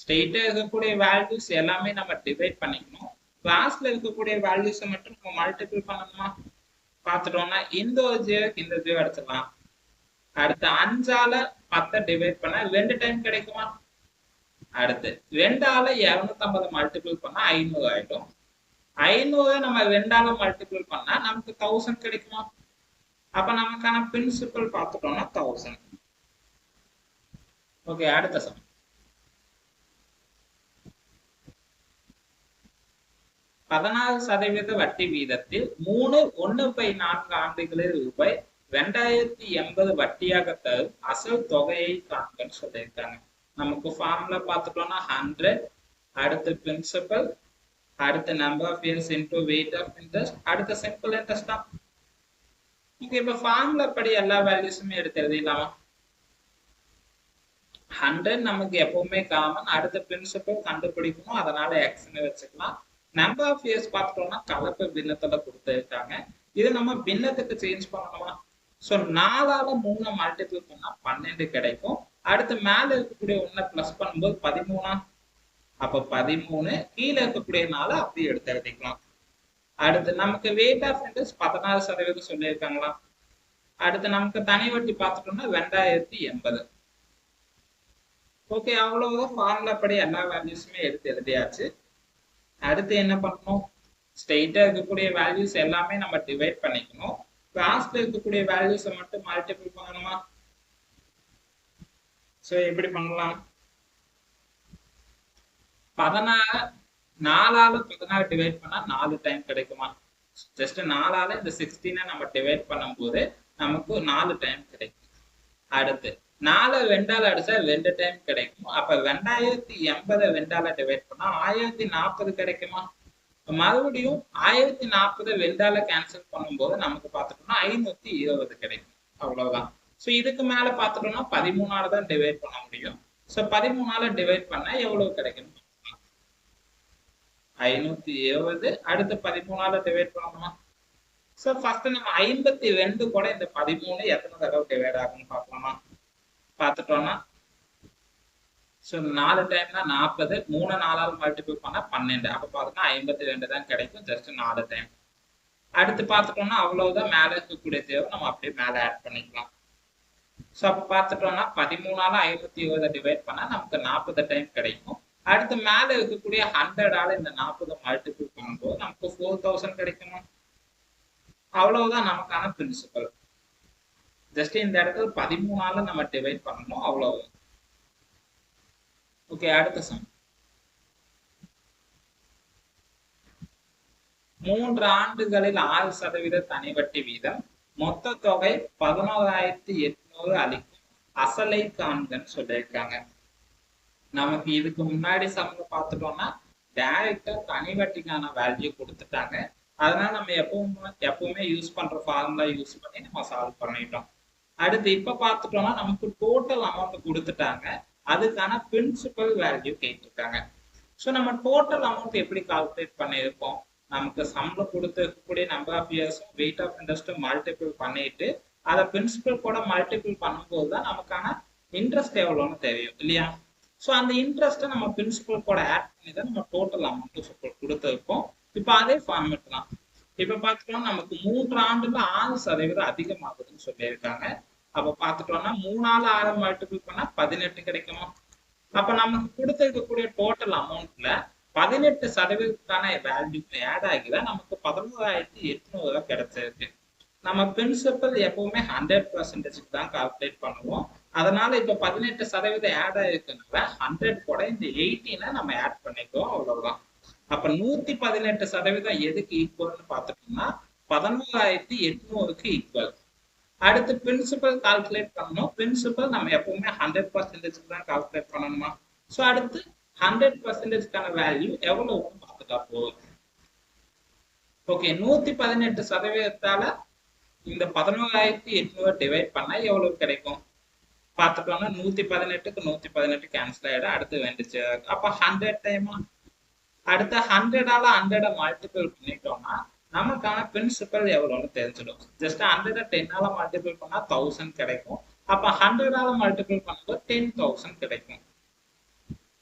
S1: ஸ்ட்ரெயிட்டா இருக்கக்கூடிய வேல்யூஸ் எல்லாமே நம்ம டிவைட் பண்ணிக்கணும். கிளாஸ்ல இருக்கக்கூடிய வேல்யூஸை மட்டும் நம்ம மல்டிபிள் பண்ணணுமா. பார்த்துட்டோம்னா இந்த ஒரு ஜீரோக்கு இந்த ஜீரோ அடிச்சிடலாம். அடுத்து 5ஆல 10 டிவைட் பண்ணா 2 டைம் கிடைக்குமா. அடுத்து 2ஆல 250 மல்டிபிள் பண்ணா 500 ஆயிடும். 500 நம்ம 2ஆல மல்டிபிள் பண்ணா நமக்கு 1000 கிடைக்குமா. அப்ப நமக்கான பிரின்சிபல் பார்த்துட்டோம்னா 1000. ஓகே, அடுத்த சம். 16% வட்டி வீதத்தில் 3 ஆண்டுகளில் ரூபாய் 2080 வட்டியாக தரும் அசல் தொகையை காண்கன்னு சொல்லியிருக்காங்க. நமக்கு ஃபார்முலா பார்த்துட்டோம்னா 100 அடுத்து பிரின்சிபல் அடுத்து number of years into weight of interest அடுத்து சிம்பிள் இன்ட்ரெஸ்ட் தான். ஓகே, இப்ப ஃபார்முலா படி எல்லா வேல்யூஸுமே எடுத்து எழுதிடலாமா. 100 நமக்கு எப்பவுமே காமன், அடுத்த பிரின்சிபல் கண்டுபிடிக்கணும், அதனால எக்ஸ்ன்னு வச்சுக்கலாம். நம்பர் ஆஃப் இயர்ஸ் பார்த்துட்டோம்னா கலப்பு பின்னத்துல கொடுத்துருக்காங்க, இது நம்ம பின்னத்துக்கு சேஞ்ச் பண்ணணுமா. ஸோ 4ஆல 3 மல்டிபிள் பண்ணா 12 கிடைக்கும். அடுத்து மேல இருக்கக்கூடிய 1 பிளஸ் பண்ணும்போது 13. அப்ப 13 கீழே இருக்கக்கூடிய 4 அப்படி எடுத்து எழுதிக்கலாம். அடுத்து நமக்கு வெயிட் ஆஃப் இன்ட்ரெஸ்ட் 16% சொல்லியிருக்காங்களா. அடுத்து நமக்கு தனி வட்டி பார்த்துட்டோம்னா 2080. ஓகே, அவ்வளவுதான், ஃபார்முலா படி எல்லா வேல்யூஸுமே எடுத்து எழுதியாச்சு. அடுத்து என்ன பண்ணணும், ஸ்ட்ரெயிட்டா இருக்கக்கூடிய வேல்யூஸ் எல்லாமே நம்ம டிவைட் பண்ணிக்கணும். கிளாஸ்ல இருக்கக்கூடிய வேல்யூஸை மட்டும் மல்டிபிள் பண்ணணுமா. சோ எப்படி பண்ணலாம், 4ஆல 16 டிவைட் பண்ணா 4 டைம் கிடைக்குமா. ஜஸ்ட் 4ஆல இந்த 16 நம்ம டிவைட் பண்ணும்போது நமக்கு 4 டைம் கிடைக்கும். அடுத்து 4 2ஆல அடிச்சா 2 டைம் கிடைக்கும். அப்ப 2080 2ஆல டிவைட் பண்ணா 1040 கிடைக்குமா. மறுபடியும் 1040 2ஆல கேன்சல் பண்ணும்போது நமக்கு பார்த்துட்டோம்னா 520 கிடைக்கும். அவ்வளவுதான். சோ இதுக்கு மேல பார்த்துட்டோம்னா 13ஆல தான் டிவைட் பண்ண முடியும். சோ 13ஆல டிவைட் பண்ணா எவ்வளவு கிடைக்கும், 520. அடுத்து 13ஆல டிவைட் பண்ணணுமா. சோ ஃபர்ஸ்ட் நம்ம 52 கூட இந்த 13 எத்தனை தடவை டிவைட் ஆகும்னு பார்க்கலாமா. பார்த்துட்டோம்னா ஸோ 4 டைம்னா 40, 3 4ஆல மல்டிபிள் பண்ணா 12. அப்ப பார்த்தோம்னா 52 தான் கிடைக்கும், ஜஸ்ட் 4 டைம். அடுத்து பார்த்துட்டோம்னா அவ்வளவுதான், மேல இருக்கக்கூடிய தேவை நம்ம அப்படியே மேல ஆட் பண்ணிக்கலாம். ஸோ அப்ப பார்த்துட்டோம்னா 13ஆல 520 டிவைட் பண்ணா நமக்கு 40 டைம் கிடைக்கும். அடுத்து மேல இருக்கக்கூடிய 100ஆல இந்த 40 மல்டிபிள் பண்ணும்போது நமக்கு 4000 கிடைக்குமா. அவ்வளவுதான் நமக்கான பிரின்சிபல். ஜஸ்ட் இந்த இடத்துல 13ஆல நம்ம டிவைட் பண்ணணும், அவ்வளவு. ஓகே, அடுத்த சம். 3 ஆண்டுகளில் 6% தனி வட்டி வீதம் மொத்த தொகை 11,800 அளிக்கும் அசலை காண்கன்னு சொல்லியிருக்காங்க. நமக்கு இதுக்கு முன்னாடி சம்ல பார்த்துட்டோம்னா டைரக்டா தனி வட்டிக்கான வேல்யூ கொடுத்துட்டாங்க. அதனால நம்ம எப்பவுமே யூஸ் பண்ற ஃபார்முலா யூஸ் பண்ணி நம்ம சால்வ் பண்ணிட்டோம். அடுத்து இப்ப பார்த்துட்டோம்னா நமக்கு டோட்டல் அமௌண்ட் கொடுத்துட்டாங்க, அதுக்கான பிரின்சிபல் வேல்யூ கேட்டிருக்காங்க. ஸோ நம்ம டோட்டல் அமௌண்ட் எப்படி கால்குலேட் பண்ணியிருப்போம், நமக்கு சம்ல கொடுத்துருக்கக்கூடிய நம்பர் ஆஃப் இயர்ஸும் வெயிட் ஆஃப் இன்ட்ரெஸ்ட்டும் மல்டிபிள் பண்ணிட்டு அதை பிரின்சிபல் கூட மல்டிபிள் பண்ணும்போது தான் நமக்கான இன்ட்ரெஸ்ட் எவ்வளோன்னு தெரியும் இல்லையா. ஸோ அந்த இன்ட்ரெஸ்ட்டை நம்ம பிரின்சிபல் கூட ஆட் பண்ணி தான் நம்ம டோட்டல் அமௌண்ட் கொடுத்துருப்போம். இப்போ அதே ஃபார்மேட் தான். இப்போ பார்த்துட்டோம்னா நமக்கு 3 ஆண்டுல 6% அதிகமாகுதுன்னு சொல்லியிருக்காங்க. அப்ப பார்த்துட்டோம்னா 3ஆல 6 மல்டிபிள் பண்ணா 18 கிடைக்குமா. அப்ப நமக்கு கொடுத்திருக்கக்கூடிய டோட்டல் அமௌண்ட்ல 18% வேல்யூ ஆட் ஆகிதான் நமக்கு 11,800 கிடைச்சிருக்கு. நம்ம பிரின்சிபல் எப்பவுமே 100% தான் கால்குலேட் பண்ணுவோம். அதனால இப்ப 18% ஆட் ஆயிருக்குனால 100 கூட இந்த 18 நம்ம ஆட் பண்ணிக்குவோம், அவ்வளவுதான். அப்ப 118% எதுக்கு ஈக்குவல்னு பார்த்துட்டோம்னா 11,800க்கு ஈக்குவல். அடுத்து பிரின்சிபல் கால்குலேட் பண்ணணும். பிரின்சிபல் நம்ம எப்பவுமே 100% தான் கால்குலேட் பண்ணணுமா. ஸோ அடுத்து 100%க்கான வேல்யூ எவ்வளவுன்னு பார்த்துட்டா போதும். ஓகே, 118%ஆல இந்த 11,800 டிவைட் பண்ணா எவ்வளவு கிடைக்கும் பார்த்துட்டோம்னா 118க்கு 118 கேன்சல் ஆயிடும். அடுத்து வந்துச்சு அப்ப 100 டைமா. அடுத்த 100ஆல 100 மல்டிபிள் பண்ணிட்டோம்னா நமக்கான பிரின்சிபல் எவ்வளவுன்னு தெரிஞ்சிடும். ஜஸ்ட் 100 10ஆல மல்டிபிள் பண்ணா 1000 கிடைக்கும். அப்ப 100ஆல மல்டிபிள் பண்ணும்போது 10,000 கிடைக்கும்.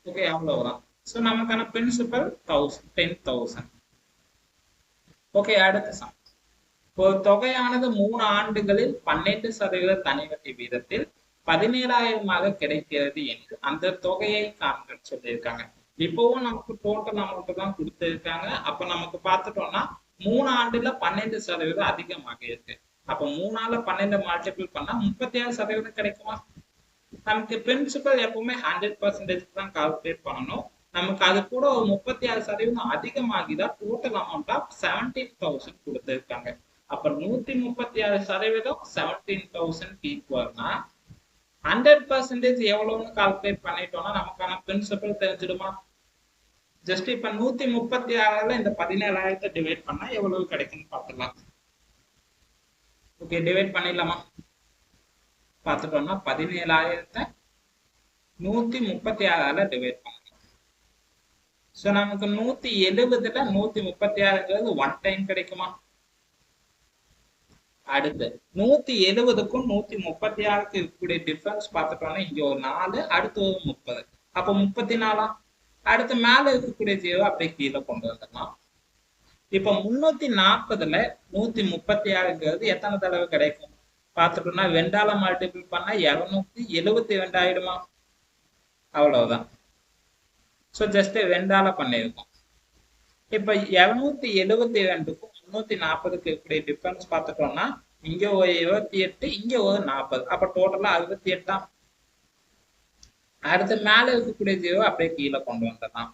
S1: ஓகே, அவ்வளவுதான். ஸோ நமக்கான பிரின்சிபல் 10,000. ஓகே, அடுத்த சம். ஒரு தொகையானது 3 ஆண்டுகளில் 12% தனி வட்டி வீதத்தில் 17,000 கிடைக்கிறது என்று அந்த தொகையை காண்க சொல்லியிருக்காங்க. இப்பவும் நமக்கு டோட்டல் அமௌண்ட் தான் கொடுத்திருக்காங்க. அப்ப நமக்கு பார்த்துட்டோம்னா 3 ஆண்டுல 12% அதிகமாக இருக்கு. அப்ப 3ஆல 12 மல்டிபிள் பண்ணா 37% கிடைக்குமா. நமக்கு பிரின்சிபல் எப்பவுமே 100% தான் கால்குலேட் பண்ணணும். நமக்கு அது கூட ஒரு 36% அதிகமாகிதான் டோட்டல் அமௌண்ட் ஆஃப் 17,000 கொடுத்திருக்காங்க. அப்ப 136% 17,000 ஈக்குவல்னா 100% எவ்வளவுன்னு கால்குலேட் பண்ணிட்டோம்னா நமக்கான பிரின்சிபல் தெரிஞ்சிடுமா. ஜஸ்ட் இப்ப 136ல இந்த 17,000 டிவைட் பண்ணா எவ்வளவு கிடைக்கும்னு பார்த்துக்கலாம். ஓகே, டிவைட் பண்ணிடலாமா. பார்த்துட்டோம்னா 17,000 136ஆல டிவைட் பண்ணலாம். சோ நமக்கு 170ல 136ங்கிறது 1 டைம் கிடைக்குமா. அடுத்து 170க்கும் 136க்கு இருக்கக்கூடிய டிஃபரன்ஸ் பார்த்துட்டோம்னா இங்க ஒரு 4, அடுத்து ஒரு 30. அப்ப 34. அடுத்து மேல இருக்கக்கூடிய 0 அப்படியே கீழே கொண்டு வந்துடலாம். இப்ப 340ல 136ங்கிறது எத்தனை தடவை கிடைக்கும் பார்த்துட்டோம்னா 2ஆல மல்டிபிள் பண்ணா 272 ஆயிடுமா. அவ்வளவுதான். சோ ஜஸ்ட் 2ஆல பண்ணிருக்கோம். இப்ப 272க்கும் 340க்கு இருக்கக்கூடிய டிஃபரன்ஸ் பார்த்துட்டோம்னா இங்க ஒரு 28, இங்க ஒரு 40. அப்ப டோட்டலா 68. அடுத்து மேல இருக்கக்கூடிய 0 அப்படியே கீழே கொண்டு வந்துடலாம்.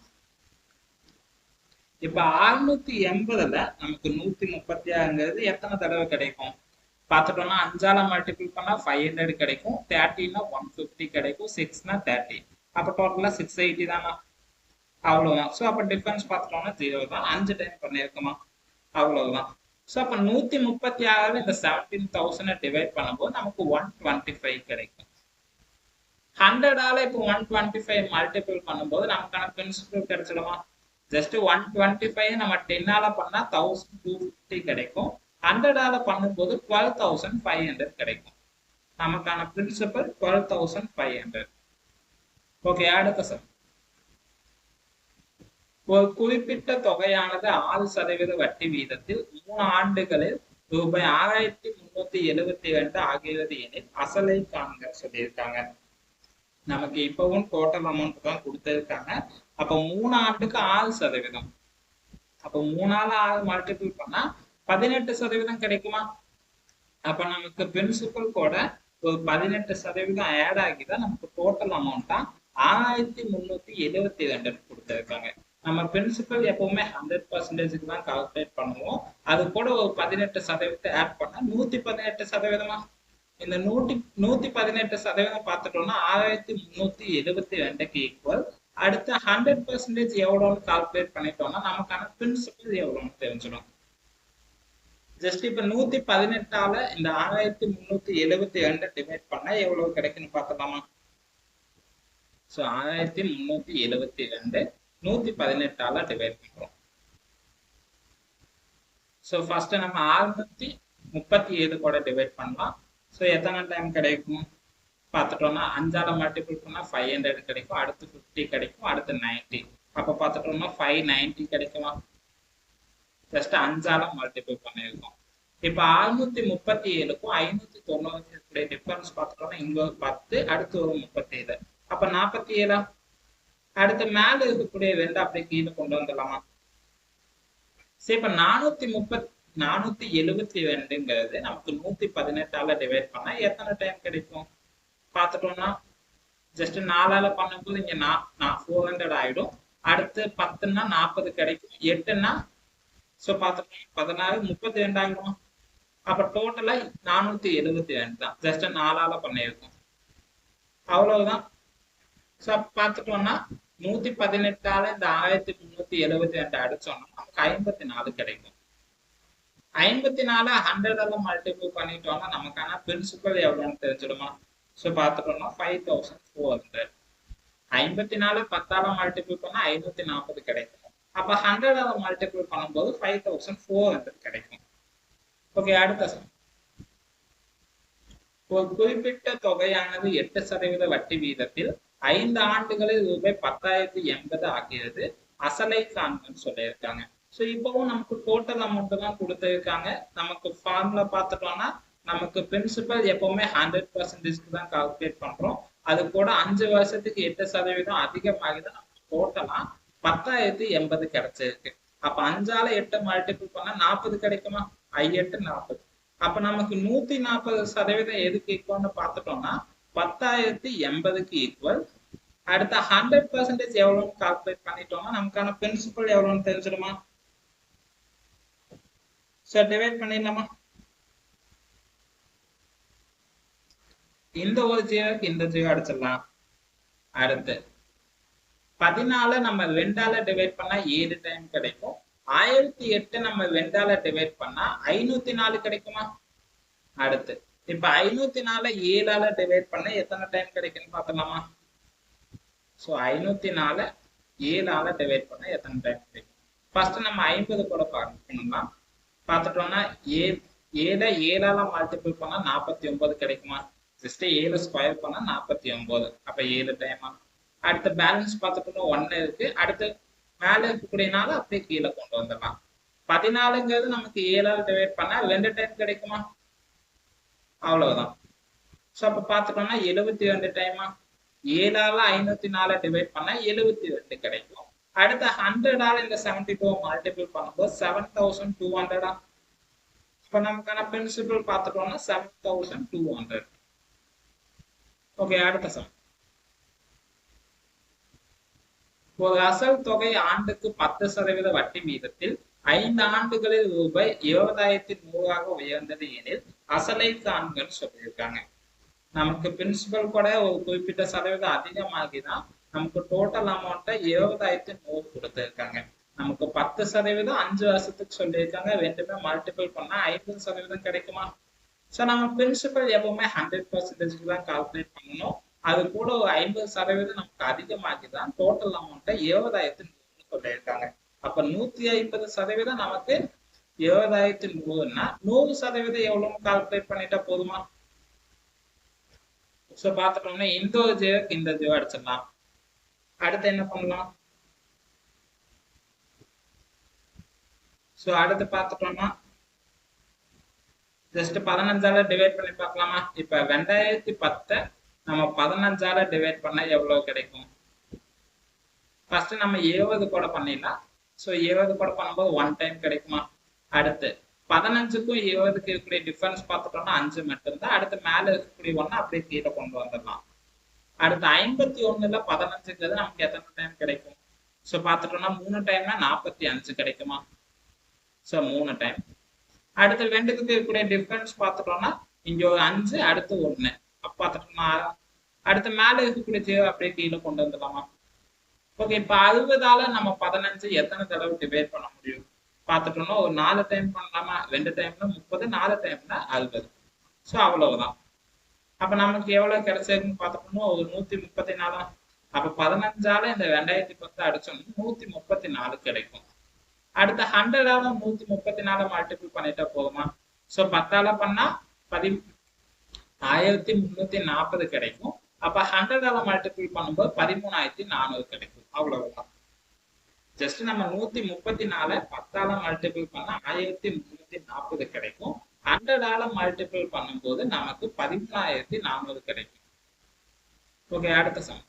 S1: இப்ப 680ல நமக்கு 136ங்கிறது எத்தனை தடவை கிடைக்கும் பார்த்துட்டோம்னா 5ஆல மல்டிபிள் பண்ணா 500 கிடைக்கும். 30னா 150 கிடைக்கும். 6னா 30. அப்ப டோட்டலா 680 தானா. அவ்வளவுதான். சோ அப்ப டிஃபரன்ஸ் பார்த்துட்டோம்னா 0 தான். 5 டைம் பண்ணிருக்குமா. அவ்வளவுதான். சோ அப்ப 136ல இந்த 17,000 டிவைட் பண்ணும்போது நமக்கு 125 கிடைக்கும். 100ஆல இப்போ 125 மல்டிபிள் பண்ணும்போது நமக்கான பிரின்சிபல் கிடைச்சிடுமா. ஜஸ்ட் 125 நம்ம 10ஆல பண்ணா 1250 கிடைக்கும். 100ஆல பண்ணும்போது 12,500 கிடைக்கும். நமக்கான பிரின்சிபல் 12,500. ஓகே, அடுத்த சம். ஒரு குறிப்பிட்ட தொகையானது 6% வட்டி வீதத்தில் 3 ஆண்டுகளில் ரூபாய் 6,372 ஆகிறது எனில் அசலை காண்க சொல்லியிருக்காங்க. நமக்கு இப்பவும் டோட்டல் அமௌண்ட் தான் கொடுத்திருக்காங்க. அப்ப 3 ஆண்டுக்கு 6%. அப்ப 3ஆல 6 மல்டிபிள் பண்ணா 18% கிடைக்குமா. அப்ப நமக்கு பிரின்சிபல் கூட ஒரு 18% ஆட் ஆகிதான் நமக்கு டோட்டல் அமௌண்டா 6,372 கொடுத்திருக்காங்க. நம்ம பிரின்சிபல் எப்பவுமே 100% தான் கால்குலேட் பண்ணுவோம். அது கூட ஒரு 18% ஆட் பண்ணா 118%. இந்த 118% பார்த்துட்டோம்னா 6,372க்கு ஈக்குவல். அடுத்து 100% எவ்வளோன்னு கால்குலேட் பண்ணிட்டோம்னா நமக்கான பிரின்சிபல் எவ்வளோன்னு தெரிஞ்சிடும். ஜஸ்ட் இப்ப 118ஆல இந்த 6,372 டிவைட் பண்ணா எவ்வளவு கிடைக்குன்னு பார்க்கலாமா. சோ 6,372 118ஆல டிவைட் பண்றோம். சோ ஃபர்ஸ்ட் நம்ம 637 கூட டிவைட் பண்ணலாம். சோ எத்தனை டைம் கிடைக்கும் பார்த்துட்டோம்னா 5ஆல மல்டிபிள் பண்ணா 500 கிடைக்கும். அடுத்து 50 கிடைக்கும். அடுத்து 90. அப்ப பார்த்துட்டோம்னா 590 கிடைக்குமா. ஜஸ்ட் 5ஆல மல்டிபிள் பண்ணிருக்கோம். இப்ப 637க்கும் 590 டிஃபரன்ஸ் பார்த்துட்டோம்னா இங்க ஒரு 10, அடுத்து ஒரு 37. அப்ப 47. அடுத்து மேல இருக்கக்கூடிய 2 அப்படியே கீழே கொண்டு வந்துடலாமா? சரி, இப்ப 472ங்கிறது நமக்கு 118ஆல டிவைட் பண்ணா எத்தனை டைம் கிடைக்கும் பார்த்துட்டோம்னா, ஜஸ்ட் 4ஆல பண்ணும்போது இங்க 400 ஆயிடும். அடுத்து 10ன்னா 40 கிடைக்கும். 8ன்னா பார்த்துட்டோம் 16 32 ஆயிடும். அப்ப டோட்டலா 472 தான். ஜஸ்ட் 4ஆல பண்ணியிருக்கோம். அவ்வளவுதான். பார்த்துட்டோம்னா 118ஆல இந்த 1372 அடிச்சோம்னா நமக்கு 54 கிடைக்கும். 54 100ஆல மல்டிபிள் பண்ணிட்டோம்னா நமக்கான பிரின்சிபல் எவ்வளவுன்னு தெரிஞ்சிடுமா? பார்த்துட்டோம்னா 5400. 54 10ஆல மல்டிபிள் பண்ணா 540 கிடைக்கும். அப்ப 100ஆல மல்டிபிள் பண்ணும்போது 5400 கிடைக்கும். ஓகே, அடுத்த சம். ஒரு குறிப்பிட்ட தொகையானது 8% வட்டி வீதத்தில் 5 ஆண்டுகளில் ரூபாய் 10,080 ஆகிறது. அசலை காண்கன்னு சொல்லியிருக்காங்க. இப்பவும் நமக்கு டோட்டல் அமௌண்ட் தான் கொடுத்திருக்காங்க. நமக்கு ஃபார்முலா பார்த்துட்டோம்னா நமக்கு பிரின்சிபல் எப்பவுமே 100% தான் கால்குலேட் பண்றோம். அது கூட 5 வருஷத்துக்கு 8% அதிகமாகிதான் நமக்கு டோட்டலா 10,080 கிடைச்சிருக்கு. அப்ப 5ஆல 8 மல்டிபிள் பண்ணா 40 கிடைக்குமா? 8 40. அப்ப நமக்கு 140% எதுக்கு ஈக்குவல்னு பார்த்துட்டோம்னா 10,080க்கு ஈக்குவல். அடுத்த 100% எவ்வளவுன்னு கால்குலேட் பண்ணிட்டோம்னா நமக்கான பிரின்சிபல் எவ்வளவுன்னு தெரிஞ்சிடுமா? டிவைட் பண்ணிடலாமா? இந்த ஒரு ஜீரோக்கு இந்த ஜீரோ அடிச்சிடலாம். அடுத்து 14 நம்ம 2ஆல டிவைட் பண்ணா 7 டைம் கிடைக்கும். 1008 நம்ம 2ஆல டிவைட் பண்ணா 504 கிடைக்குமா? அடுத்து இப்ப 504 7ஆல டிவைட் பண்ணா எத்தனை டைம் கிடைக்கும்னு பார்த்தலாமா? 504 7ஆல டிவைட் பண்ணா எத்தனை டைம் கிடைக்கும்? ஃபர்ஸ்ட் நம்ம 50 கூட பார்க்கணும்னா பார்த்துட்டோம்னா 7ஆல மல்டிபிள் பண்ணா 49 கிடைக்குமா? ஜஸ்ட் 7 ஸ்கொயர் பண்ணா 49. அப்ப 7 டைமா? அடுத்த பேலன்ஸ் பார்த்துட்டோம்னா 1 இருக்கு. அடுத்து மேல இருக்கக்கூடியனால அப்படியே கீழே கொண்டு வந்துடலாம். 14ங்கிறது நமக்கு 7ஆல டிவைட் பண்ணா 2 டைம் கிடைக்குமா? அவ்வளவுதான். அப்ப பார்த்துட்டோம்னா 72 டைமா? 7ஆல 504 டிவைட் பண்ணா 72 கிடைக்கும். அடுத்த 100ஆல இந்த 72 மல்டிபிள் பண்ணும்போது 7200. இப்ப நமக்கான பிரின்சிபல் பார்த்துட்டோம்னா 7200. ஓகே, அடுத்த சம். ஒரு அசல் தொகை ஆண்டுக்கு 10% வட்டி வீதத்தில் 5 ஆண்டுகளில் ரூபாய் 20,100 உயர்ந்தது எனில் அசலை காண்கன்னு சொல்லியிருக்காங்க. நமக்கு பிரின்சிபல் கூட ஒரு குறிப்பிட்ட சதவீதம் அதிகமாகிதான் நமக்கு டோட்டல் அமௌண்ட்டை 20,100 கொடுத்திருக்காங்க. நமக்கு 10% 5 வருஷத்துக்கு சொல்லியிருக்காங்க. ரெண்டுமே மல்டிபிள் பண்ணா 50% கிடைக்குமா? நம்ம பிரின்சிபல் எப்பவுமே 100% தான் கால்குலேட் பண்ணணும். அது கூட ஒரு 50% நமக்கு அதிகமாகிதான் டோட்டல் அமௌண்ட்டை 20,100 சொல்லியிருக்காங்க. அப்ப 150% நமக்கு 20,100ன்னா 100% எவ்வளவுன்னு கால்குலேட் பண்ணிட்டா போதுமா? பார்த்துட்டோம்னா இந்த ஒரு ஜீரோக்கு இந்த ஜீரோ அடிச்சிடலாம். அடுத்து என்ன பண்ணலாம்? அடுத்து பார்த்துட்டோம்னா ஜஸ்ட் 15ஆல டிவைட் பண்ணி பார்க்கலாமா? இப்ப 2010 நம்ம 15ஆல டிவைட் பண்ணா எவ்வளவு கிடைக்கும்? ஃபர்ஸ்ட் நம்ம 70 கூட பண்ணிடலாம். 70 கூட பண்ணும்போது 1 டைம் கிடைக்குமா? அடுத்து 15க்கும் 20க்கு இருக்கக்கூடிய டிஃபரன்ஸ் பார்த்துட்டோம்னா 5 மட்டும்தான். அடுத்து மேல இருக்கக்கூடிய 1 அப்படியே கீழே கொண்டு வந்துடலாம். அடுத்து 51ல 15ங்கிறது நமக்கு எத்தனை டைம் கிடைக்கும்? பார்த்துட்டோம்னா 3 டைம்னா 45 கிடைக்குமா? 3 டைம். அடுத்து 2க்கு இருக்கக்கூடிய டிஃபரன்ஸ் பார்த்துட்டோம்னா இங்க ஒரு 5, அடுத்து 1. பார்த்துட்டோம்னா அடுத்து மேல இருக்கக்கூடிய 0 அப்படியே கீழே கொண்டு வந்துடலாமா? ஓகே, இப்ப 60ஆல நம்ம 15 எத்தனை தடவை டிவைட் பண்ண முடியும்? பார்த்துட்டோம்னா ஒரு 4 டைம் பண்ணலாமா? 2 டைம்னா 30, 4 டைம்னா 60. அவ்வளவுதான். அப்ப நமக்கு எவ்வளவு கிடைச்சிருக்குன்னு பார்த்துட்டோம்னா ஒரு 134. அப்ப 15ஆல இந்த 2010 அடிச்சோம்னா 134 கிடைக்கும். அடுத்த 100ஆல 134 மல்டிபிள் பண்ணிட்டா போதுமா? 10ஆல பண்ணா 1340 கிடைக்கும். அப்ப 100ஆல மல்டிபிள் பண்ணும்போது 13,400 கிடைக்கும். அவ்வளவுதான். ஜஸ்ட் நம்ம 134 10ஆல மல்டிபிள் பண்ணா 1340 கிடைக்கும். 100ஆல மல்டிபிள் பண்ணும்போது நமக்கு 13,400 கிடைக்கும். ஓகே, அடுத்த சம்.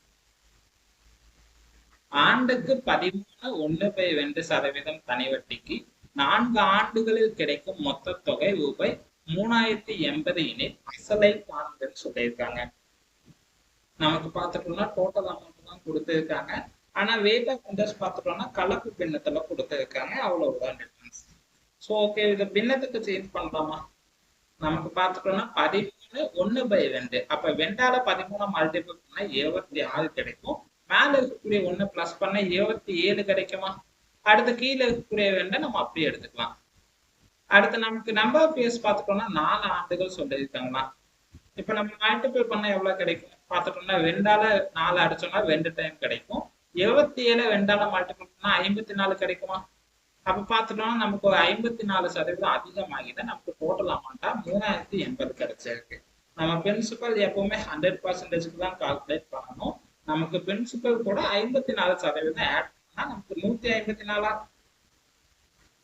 S1: ஆண்டுக்கு 13.1/2% தனி வட்டிக்கு 4 ஆண்டுகளில் கிடைக்கும் மொத்த தொகை ரூபாய் 3080 எனில் அசலை காணுங்கன்னு சொல்லியிருக்காங்க. நமக்கு பார்த்துட்டோம்னா டோட்டல் அமௌண்ட் தான் கொடுத்துருக்காங்க. ஆனா வெயிட் ஆஃப் இன்ட்ரெஸ்ட் பார்த்துட்டோம்னா கலப்பு பின்னத்துல கொடுத்துருக்காங்க. அவ்வளவுதான் டிஃபரன்ஸ். ஸோ ஓகே, இதை பின்னத்துக்கு சேஞ்ச் பண்ணலாமா? நமக்கு பார்த்துட்டோம்னா 13.1/2. அப்ப 2ஆல 13 மல்டிபிள் பண்ணா 76 கிடைக்கும். மேல இருக்கக்கூடிய 1 பிளஸ் பண்ண 77 கிடைக்குமா? அடுத்து கீழே இருக்கக்கூடிய 2 நம்ம அப்படியே எடுத்துக்கலாம். அடுத்து நமக்கு நம்பர் ஆஃப் இயர்ஸ் பார்த்துட்டோம்னா 4 ஆண்டுகள் சொல்லியிருக்காங்களா? இப்ப நம்ம மல்டிபிள் பண்ண எவ்வளவு கிடைக்கும் பார்த்துட்டோம்னா 2ஆல 4 அடிச்சோம்னா 2 டைம் கிடைக்கும். 77 2ஆல மல்டிபிள் பண்ணா 54 கிடைக்குமா? அப்ப பார்த்துட்டோம்னா நமக்கு ஒரு 54% அதிகமாகிதான் நமக்கு டோட்டல் அமௌண்டா 3080 கிடைச்சிருக்கு. நம்ம பிரின்சிபல் எப்பவுமே 100%க்கு தான் கால்குலேட் பண்ணணும். நமக்கு பிரின்சிபல் கூட 54% ஆட் பண்ணா நமக்கு 154.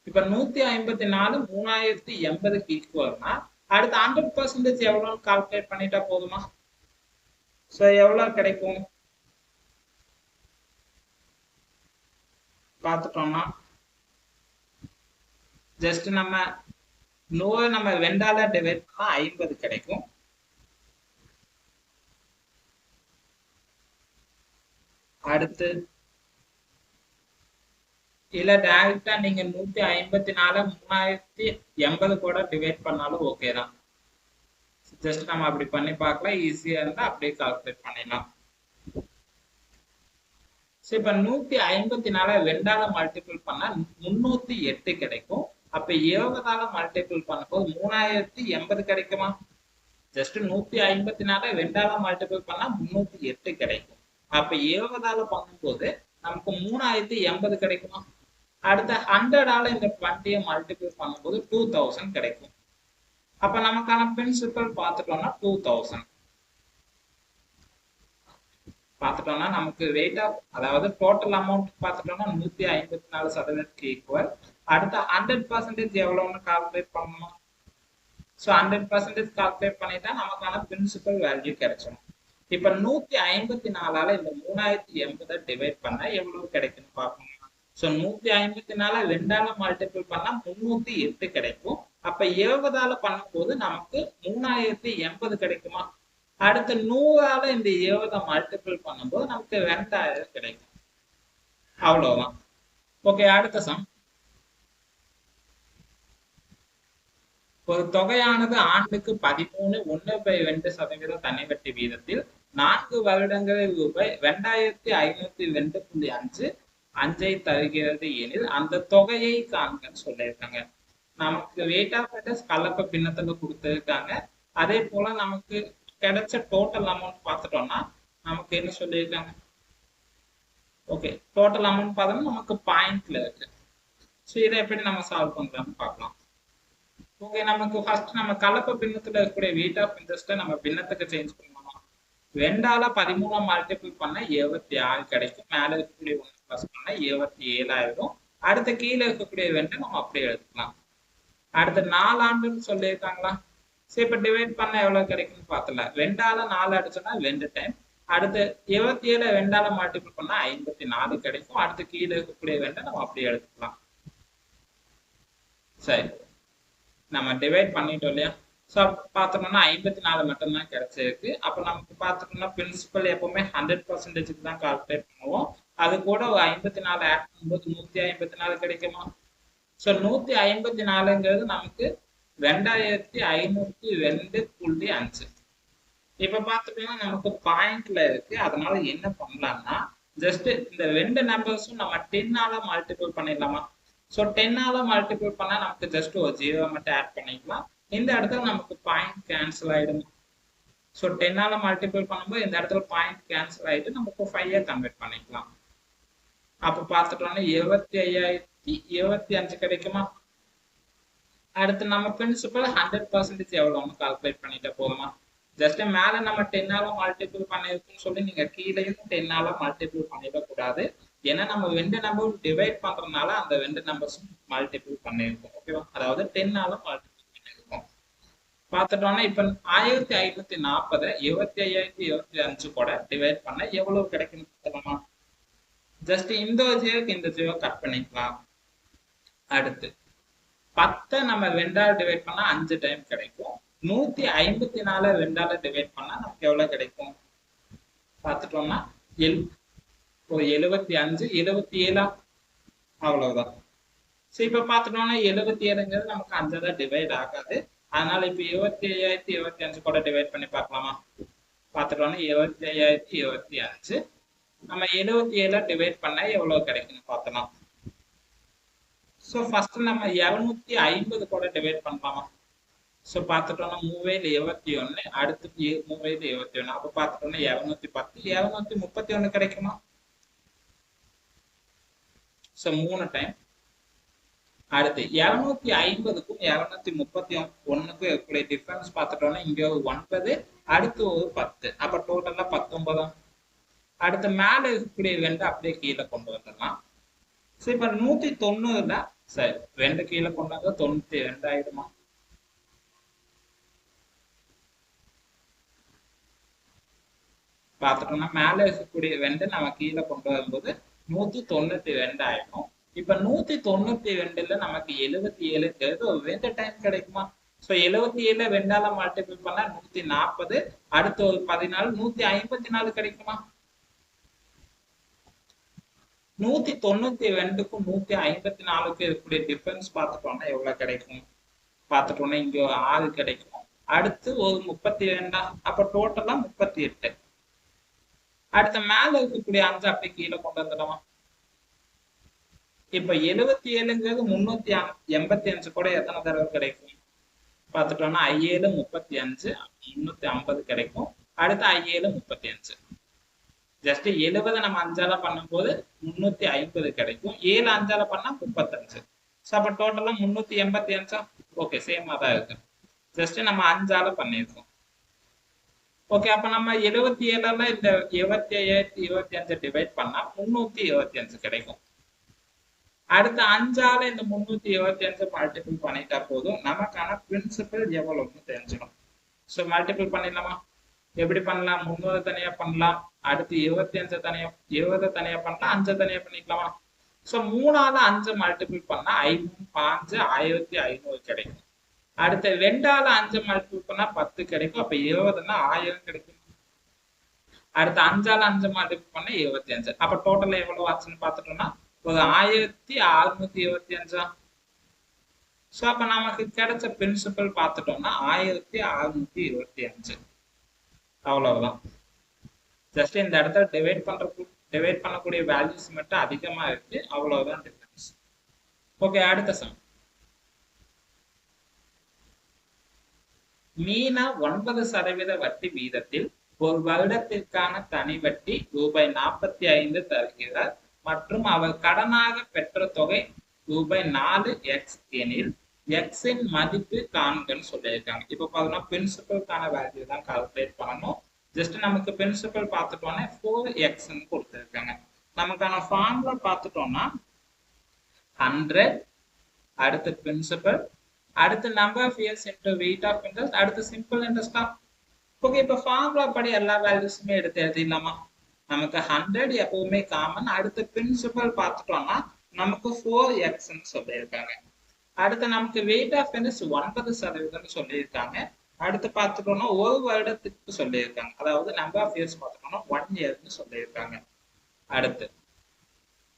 S1: இப்ப 154 3080க்கு ஈக்குவல்னா அடுத்து 100% எவ்வளவு கால்குலேட் பண்ணிட்டா போதுமா? சோ எவ்வளவு கிடைக்கும் பார்த்துட்டோம்னா ஜஸ்ட் நம்ம 2ஆல டிவைட் பண்ணா 50 கிடைக்கும். அடுத்து இல்ல டைரக்டா நீங்க 154 3080 கூட டிவைட் பண்ணாலும் ஓகே தான். ஜஸ்ட் நம்ம அப்படி பண்ணி பார்க்கலாம். ஈஸியா இருந்தா அப்படியே கால்குலேட் பண்ணிடலாம். இப்ப 154 2ஆல மல்டிபிள் பண்ணா 308 கிடைக்கும். அப்ப 20ஆல மல்டிபிள் பண்ணும்போது 3080 கிடைக்குமா? ஜஸ்ட் 154 2ஆல மல்டிபிள் பண்ணா 308 கிடைக்கும். அப்ப 20ஆல பண்ணும்போது நமக்கு 3080 கிடைக்குமா? அடுத்த 100ஆல இந்த 20 மல்டிபிள் பண்ணும்போது 2000 கிடைக்கும். அப்ப நமக்கான பிரின்சிபல் பார்த்துட்டோம்னா 2000 பார்த்துட்டோம்னா நமக்கு வெயிட் ஆஃப் அதாவது டோட்டல் அமௌண்ட் பார்த்துட்டோம்னா 154% ஈக்குவல். அடுத்த 100% எவ்வளவுன்னு கால்குலேட் பண்ணணும். ஸோ 100% கால்குலேட் பண்ணிட்டா நமக்கான பிரின்சிபல் வேல்யூ கிடைச்சிடும். இப்ப 154ஆல இந்த 3080 டிவைட் பண்ணா எவ்வளவு கிடைக்குன்னு பார்ப்போம். ஸோ 154 2ஆல மல்டிபிள் பண்ணா 308 கிடைக்கும். அப்ப 20ஆல பண்ணும்போது நமக்கு 3080 கிடைக்குமா? அடுத்து 100ஆல இந்த 70 மல்டிபிள் பண்ணும்போது நமக்கு 2000 கிடைக்கும். அவ்வளவுதான். ஓகே, அடுத்த சம். ஒரு தொகையானது ஆண்டுக்கு 13.1/2% தனி வட்டி வீதத்தில் 4 வருடங்களில் ரூபாய் 2502.5 தருகிறது எனில் அந்த தொகையை காண்கன்னு சொல்லியிருக்காங்க. நமக்கு வெயிட் ஆஃப் இன்ட்ரெஸ்ட் கலப்பு பின்னத்துல கொடுத்திருக்காங்க. அதே போல நமக்கு கிடைச்ச டோட்டல் அமௌண்ட் பார்த்துட்டோம்னா நமக்கு என்ன சொல்லியிருக்காங்க. ஓகே, டோட்டல் அமௌண்ட் பார்த்தோம்னா நமக்கு பாயிண்ட்ல இருக்கு. ஸோ இதை எப்படி நம்ம சால்வ் பண்றோம்னு பார்க்கலாம். ஓகே, நமக்கு ஃபர்ஸ்ட் நம்ம கலப்பு பின்னத்துல இருக்கக்கூடிய வெயிட் ஆஃப் இன்ட்ரெஸ்ட்டை நம்ம பின்னத்துக்கு சேஞ்ச் பண்ணணும். 2ஆல 13 மல்டிபிள் பண்ண 76 கிடைக்கும். மேல இருக்கக்கூடிய 1 பிளஸ் பண்ண 77 ஆயிடும். அடுத்த கீழே இருக்கக்கூடிய 2 நம்ம அப்படியே எடுத்துக்கலாம். அடுத்த 4 ஆண்டுன்னு சொல்லியிருக்காங்களா? சரி, இப்ப டிவைட் பண்ண எவ்வளவு கிடைக்கும்னு பார்த்தல. 2ஆல 4 அடிச்சோம்னா 2 டைம். அடுத்து 77 2ஆல மல்டிபிள் பண்ணா 54 கிடைக்கும். அடுத்து கீழே இருக்கக்கூடிய 2 நம்ம அப்படியே எடுத்துக்கலாம். சரி, நம்ம டிவைட் பண்ணிட்டோம் இல்லையா? ஸோ பார்த்தோம்னா 54 மட்டும்தான் கிடைச்சிருக்கு. அப்போ நமக்கு பார்த்துட்டோம்னா பிரின்சிபல் எப்பவுமே 100%க்கு தான் கால்குலேட் பண்ணுவோம். அது கூட ஒரு 54 ஆட் பண்ணும்போது 154 கிடைக்குமா? ஸோ 154ங்கிறது நமக்கு 2502.5. இப்ப பார்த்துட்டோம்னா நமக்கு பாயிண்ட்ல இருக்கு. அதனால என்ன பண்ணலாம்னா ஜஸ்ட் இந்த 2 நம்பர்ஸும் நம்ம 10ஆல மல்டிபிள் பண்ணிடலாமா? ஸோ 10ஆல மல்டிபிள் பண்ணா நமக்கு ஜஸ்ட் ஒரு 0 மட்டும் ஆட் பண்ணிக்கலாம். இந்த இடத்துல நமக்கு பாயிண்ட் கேன்சல் ஆயிடும். ஸோ 10ஆல மல்டிபிள் பண்ணும்போது இந்த இடத்துல பாயிண்ட் கேன்சல் ஆயிட்டு நமக்கு 5 கன்வெர்ட் பண்ணிக்கலாம். அப்ப பார்த்துட்டோம்னா 25,025 கிடைக்குமா? அடுத்து நம்ம பிரின்சிபல் 100% எவ்வளோன்னு கால்குலேட் பண்ணிட்டா போதுமா? ஜஸ்ட் மேல நம்ம 10ஆல மல்டிபிள் பண்ணிருக்குன்னு சொல்லி நீங்க கீழேயும் 10ஆல மல்டிபிள் பண்ணிடக்கூடாது. ஏன்னா நம்ம 2 நம்பர் டிவைட் பண்றதுனால அந்த 2 நம்பர்ஸும் மல்டிபிள் பண்ணிருக்கோம். ஓகேவா? அதாவது 10ஆல மல்டிபிள் பண்ணிருக்கோம். பார்த்துட்டோம்னா இப்ப 1540 25,025 கூட டிவைட் பண்ண எவ்வளவு கிடைக்குன்னு பார்த்தோமா? ஜஸ்ட் இந்த 0 கட் பண்ணிக்கலாம். அடுத்து 10 நம்ம 2ஆல டிவைட் பண்ணா 5 டைம் கிடைக்கும். 154 2ஆல டிவைட் பண்ணா நமக்கு எவ்வளவு கிடைக்கும் பார்த்துட்டோம்னா 75 27 அவ்வளவுதான். சரி, இப்ப பார்த்துட்டோம்னா 77ங்கிறது நமக்கு 5ஆல டிவைட் ஆகாது. அதனால இப்ப 25025 கூட டிவைட் பண்ணி பார்க்கலாமா? பார்த்துட்டோம்னா 25025 நம்ம 77 டிவைட் பண்ணா எவ்வளவு கிடைக்குன்னு பார்த்தலாம். ஸோ ஃபர்ஸ்ட் நம்ம 250 கூட டிவைட் பண்ணலாமா? ஸோ பார்த்துட்டோம்னா 3/21 அடுத்து 3/21 அப்போ பார்த்துட்டோம்னா 210 231 கிடைக்குமா? So 3 time. அடுத்து 250க்கும் 231க்கும் இருக்கக்கூடிய டிஃபரன்ஸ் பார்த்துட்டோம்னா இங்க ஒரு 9 அடுத்து ஒரு 10 அப்ப டோட்டலா 19. அடுத்து மேல இருக்கக்கூடிய 2 அப்படியே கீழே கொண்டு வந்துடலாம். ஸோ இப்ப 190ல சரி 2 கீழே கொண்டு வந்தா 92 ஆயிடுமா? பார்த்துட்டோம்னா மேல இருக்கக்கூடிய 2 நம்ம கீழே கொண்டு வரும்போது 192 ஆயிடும். இப்ப 192ல நமக்கு 77ங்கிறது ஒரு 2 டைம் கிடைக்குமா? ஸோ 77 2ஆல மல்டிபிள் பண்ணா 140 அடுத்து ஒரு 14 154 கிடைக்குமா? 192க்கும் 154க்கும் இருக்கக்கூடிய டிஃபரன்ஸ் பார்த்துட்டோம்னா எவ்வளவு கிடைக்கும்? பார்த்துட்டோம்னா இங்க ஒரு 6 கிடைக்கும். அடுத்து ஒரு 32 அப்ப டோட்டலா 38. அடுத்த மேல இருக்கக்கூடிய 5 அப்படி கீழே கொண்டு வந்துடலாம். இப்ப 77ங்கிறது 385 கூட எத்தனை தடவை கிடைக்கும் பார்த்துட்டோம்னா 7 35 350 கிடைக்கும். அடுத்து 7 35 ஜஸ்ட் 70 நம்ம 5ஆல பண்ணும்போது 350 கிடைக்கும். 7 5ஆல பண்ணா 35. ஸோ அப்ப டோட்டலா 385. ஓகே, சேமா தான் இருக்கு. ஜஸ்ட் நம்ம 5ஆல பண்ணியிருக்கோம். ஓகே, அப்ப நம்ம 77ல இந்த 75025 டிவைட் பண்ணா 325 கிடைக்கும். அடுத்து 5ஆல இந்த 325 மல்டிபிள் பண்ணிட்டா போதும், நமக்கான பிரின்சிபல் எவ்வளவுன்னு தெரிஞ்சிடும். ஸோ மல்டிபிள் பண்ணிடலாமா? எப்படி பண்ணலாம்? 300 தனியா பண்ணலாம். அடுத்து 25 தனியா 20 தனியா பண்ணலாம், 5 தனியா பண்ணிக்கலாமா? ஸோ 3ஆல 5 மல்டிபிள் பண்ணா 5 1500 கிடைக்கும். அடுத்து 2ஆல 5 மல்டிபிள் பண்ணா 10 கிடைக்கும். அப்ப 20ன்னா 1000 கிடைக்கும். அடுத்து 5ஆல 5 மல்டிபிள் பண்ணா 25. அப்ப டோட்டல் எவ்வளவு ஆச்சுன்னு பார்த்துட்டோம்னா ஒரு 1625. ஸோ அப்ப நமக்கு கிடைச்ச பிரின்சிபல் பார்த்துட்டோம்னா 1625. அவ்வளவுதான். ஜஸ்ட் இந்த இடத்துல டிவைட் பண்ணக்கூடிய வேல்யூஸ் மட்டும் அதிகமா இருக்கு, அவ்வளவுதான் டிஃபரன்ஸ். ஓகே, அடுத்த சம். மீனா 9% வட்டி வீதத்தில் ஒரு வருடத்திற்கான தனி வட்டி ரூபாய் 45 தருகிறார் மற்றும் அவர் கடனாக பெற்ற தொகை ரூபாய் 4x எனில் எக்ஸின் மதிப்பு காண்கன்னு சொல்லியிருக்காங்க. இப்ப பார்த்தோம்னா பிரின்சிபலுக்கான வேல்யூ தான் கால்குலேட் பண்ணணும். ஜஸ்ட் நமக்கு பிரின்சிபல் பார்த்துட்டோம்னா 4x கொடுத்துருக்காங்க. நமக்கான ஃபார்முலா பார்த்துட்டோம்னா 100 அடுத்து பிரின்சிபல் அடுத்து number of years into rate of interest அடுத்து சிம்பிள் இன்ட்ரெஸ்டா. ஓகே, இப்ப ஃபார்முலா படி எல்லா வேல்யூஸுமே எடுத்து எழுதிடலாமா? நமக்கு 100 எப்பவுமே காமன். அடுத்து பிரின்சிபல் பார்த்துட்டோம்னா நமக்கு 4xன்னு சொல்லியிருக்காங்க. அடுத்து நமக்கு ரேட் ஆஃப் இன்ட்ரெஸ்ட் 9% சொல்லியிருக்காங்க. அடுத்து பார்த்துட்டோம்னா ஒரு வருடத்துக்கு சொல்லியிருக்காங்க. அதாவது நம்பர் ஆஃப் இயர்ஸ் பார்த்துட்டோம்னா 1 இயர்னு சொல்லியிருக்காங்க. அடுத்து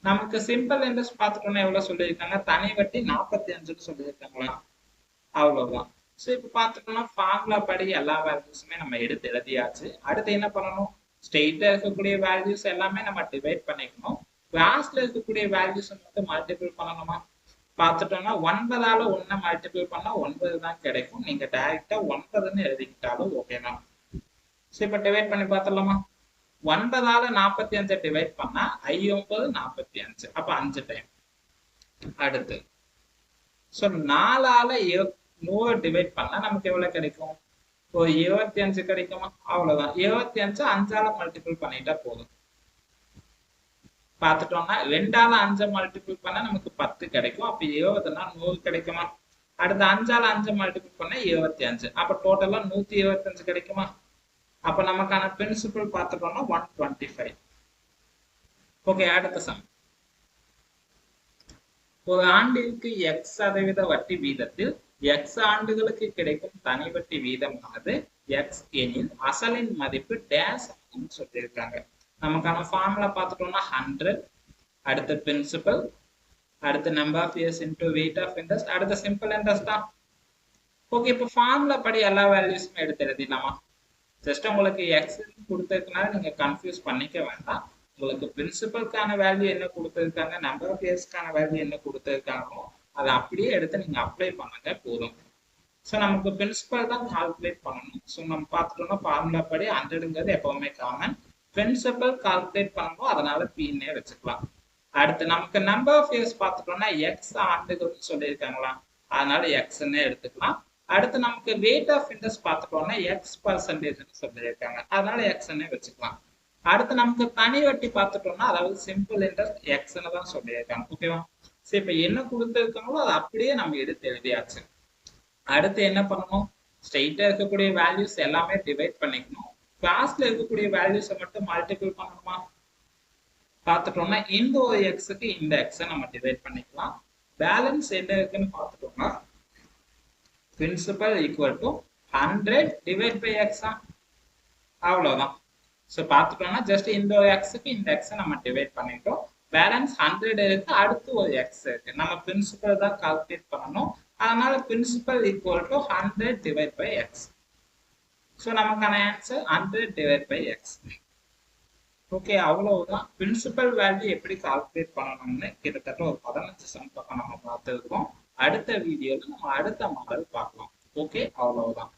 S1: நமக்கு சிம்பிள் இன்ட்ரெஸ்ட் பார்த்துட்டோம்னா எவ்வளவு சொல்லியிருக்காங்க? தனி வட்டி 45ன்னு சொல்லியிருக்காங்களா? அவ்வளவுதான். ஸோ இப்போ பார்த்துட்டோம்னா ஃபார்முலா படி எல்லா வேல்யூஸுமே நம்ம எடுத்து எழுதியாச்சு. அடுத்து என்ன பண்ணணும்? ஸ்ட்ரெயிட்டா இருக்கக்கூடிய வேல்யூஸ் எல்லாமே நம்ம டிவைட் பண்ணிக்கணும். கிளாஸ்ல இருக்கக்கூடிய வேல்யூஸ் மட்டும் மல்டிபிள் பண்ணணுமா? பார்த்துட்டோம்னா 9ஆல 1 மல்டிபிள் பண்ணா 9 தான் கிடைக்கும். நீங்க டைரக்டா 9ன்னு எழுதிக்கிட்டாலும் ஓகே தான். ஸோ இப்போ டிவைட் பண்ணி பார்த்துடலாமா? 9ஆல 45 டிவைட் பண்ணா 9 45 அப்ப 5 டைம். அடுத்து ஸோ 4ஆல 100 டிவைட் பண்ணா நமக்கு எவ்வளவு கிடைக்கும்? ஒரு 25 கிடைக்குமா? அவ்வளவுதான். 25 5ஆல மல்டிபிள் பண்ணிட்டா போதும். பார்த்துட்டோம்னா 2ஆல 5 மல்டிபிள் பண்ணா நமக்கு 10 கிடைக்கும். அப்ப 20னா 100 கிடைக்குமா? அடுத்து 5ஆல 5 மல்டிபிள் பண்ணா 25. அப்ப டோட்டலா 125 கிடைக்குமா? அப்ப நமக்கான பிரின்சிபல் பார்த்துட்டோம்னா 125. ஓகே, அடுத்த சம். ஒரு ஆண்டிற்கு x% வட்டி வீதத்தில் x ஆண்டுகளுக்கு கிடைக்கும் தனி வட்டி வீதமானது x எனில் அசலின் மதிப்பு டேஷ் ஆகும் சொல்லியிருக்காங்க. நமக்கான ஃபார்முலா பார்த்துட்டோம்னா 100, அடுத்து பிரின்சிபல், அடுத்து number of years into weight of interest, அடுத்து சிம்பிள் இன்ட்ரெஸ்ட் தான். ஓகே, இப்போ ஃபார்முலா படி எல்லா வேல்யூஸுமே எடுத்து எழுதிடலாமா? ஜஸ்ட் உங்களுக்கு எக்ஸ் கொடுத்ததுனால நீங்க கன்ஃபியூஸ் பண்ணிக்க வேண்டாம். உங்களுக்கு பிரின்சிபல்கான வேல்யூ என்ன கொடுத்துருக்காங்க, நம்பர் ஆஃப் இயர்ஸ்க்கான வேல்யூ என்ன கொடுத்துருக்காங்களோ அதை அப்படியே எடுத்து நீங்க அப்ளை பண்ணுங்க போதும். ஸோ நமக்கு பிரின்சிபல் தான் கால்குலேட் பண்ணணும். ஸோ நம்ம பார்த்துட்டோம்னா ஃபார்முலா படி 100ங்கிறது எப்பவுமே காமன். பிரின்சிபல் கால்குலேட் பண்ணணும், அதனால பின்னே வச்சுக்கலாம். அடுத்து நமக்கு நம்பர் ஆஃப் இயர்ஸ் பார்த்துட்டோம்னா எக்ஸ் ஆண்டுகள்னு சொல்லியிருக்காங்களா, அதனால எக்ஸ்ன்னு எடுத்துக்கலாம். அடுத்து நமக்கு ரேட் ஆஃப் இன்ட்ரெஸ்ட் பார்த்துட்டோம்னா x% சொல்லியிருக்காங்க, அதனால எக்ஸ்ன்னு வச்சுக்கலாம். அடுத்து நமக்கு தனி வட்டி பார்த்துட்டோம்னா அதாவது சிம்பிள் இன்ட்ரெஸ்ட் எக்ஸ்ன்னு தான் சொல்லியிருக்காங்க. ஓகேவா? சரி, இப்போ என்ன கொடுத்துருக்காங்களோ அதை அப்படியே நம்ம எடுத்து எழுதியாச்சு. அடுத்து என்ன பண்ணணும், ஸ்ட்ரெயிட்டா இருக்கக்கூடிய வேல்யூஸ் எல்லாமே டிவைட் பண்ணிக்கணும். கிளாஸ்ல இருக்கக்கூடிய வேல்யூஸை மட்டும் மல்டிபிள் பண்ணணுமா? பார்த்துட்டோம்னா இந்த ஒரு எக்ஸுக்கு இந்த எக்ஸை நம்ம டிவைட் பண்ணிக்கலாம். பேலன்ஸ் என்ன இருக்குன்னு பார்த்துட்டோம்னா principal equal to 100 divide by x. அவ்வளவுதான். ஸோ பார்த்துட்டோம்னா ஜஸ்ட் இந்த ஒரு எக்ஸுக்கு இந்த எக்ஸை நம்ம டிவைட் பண்ணிட்டோம். பேலன்ஸ் 100 இருக்கு, அடுத்து ஒரு எக்ஸ் இருக்கு. நம்ம பிரின்சிபல் தான் கால்குலேட் பண்ணணும், அதனால principal equal to 100 divide by x. So நமக்கான answer 100 divide by x. Okay, அவ்வளவுதான். பிரின்சிபல் வேல்யூ எப்படி கால்குலேட் பண்ணணும்னு கிட்டத்தட்ட ஒரு 15 சம் பக்கம் நம்ம பார்த்துருக்கோம். அடுத்த வீடியோல நம்ம அடுத்த மாடல் பார்க்கலாம். ஓகே, அவ்வளவுதான்.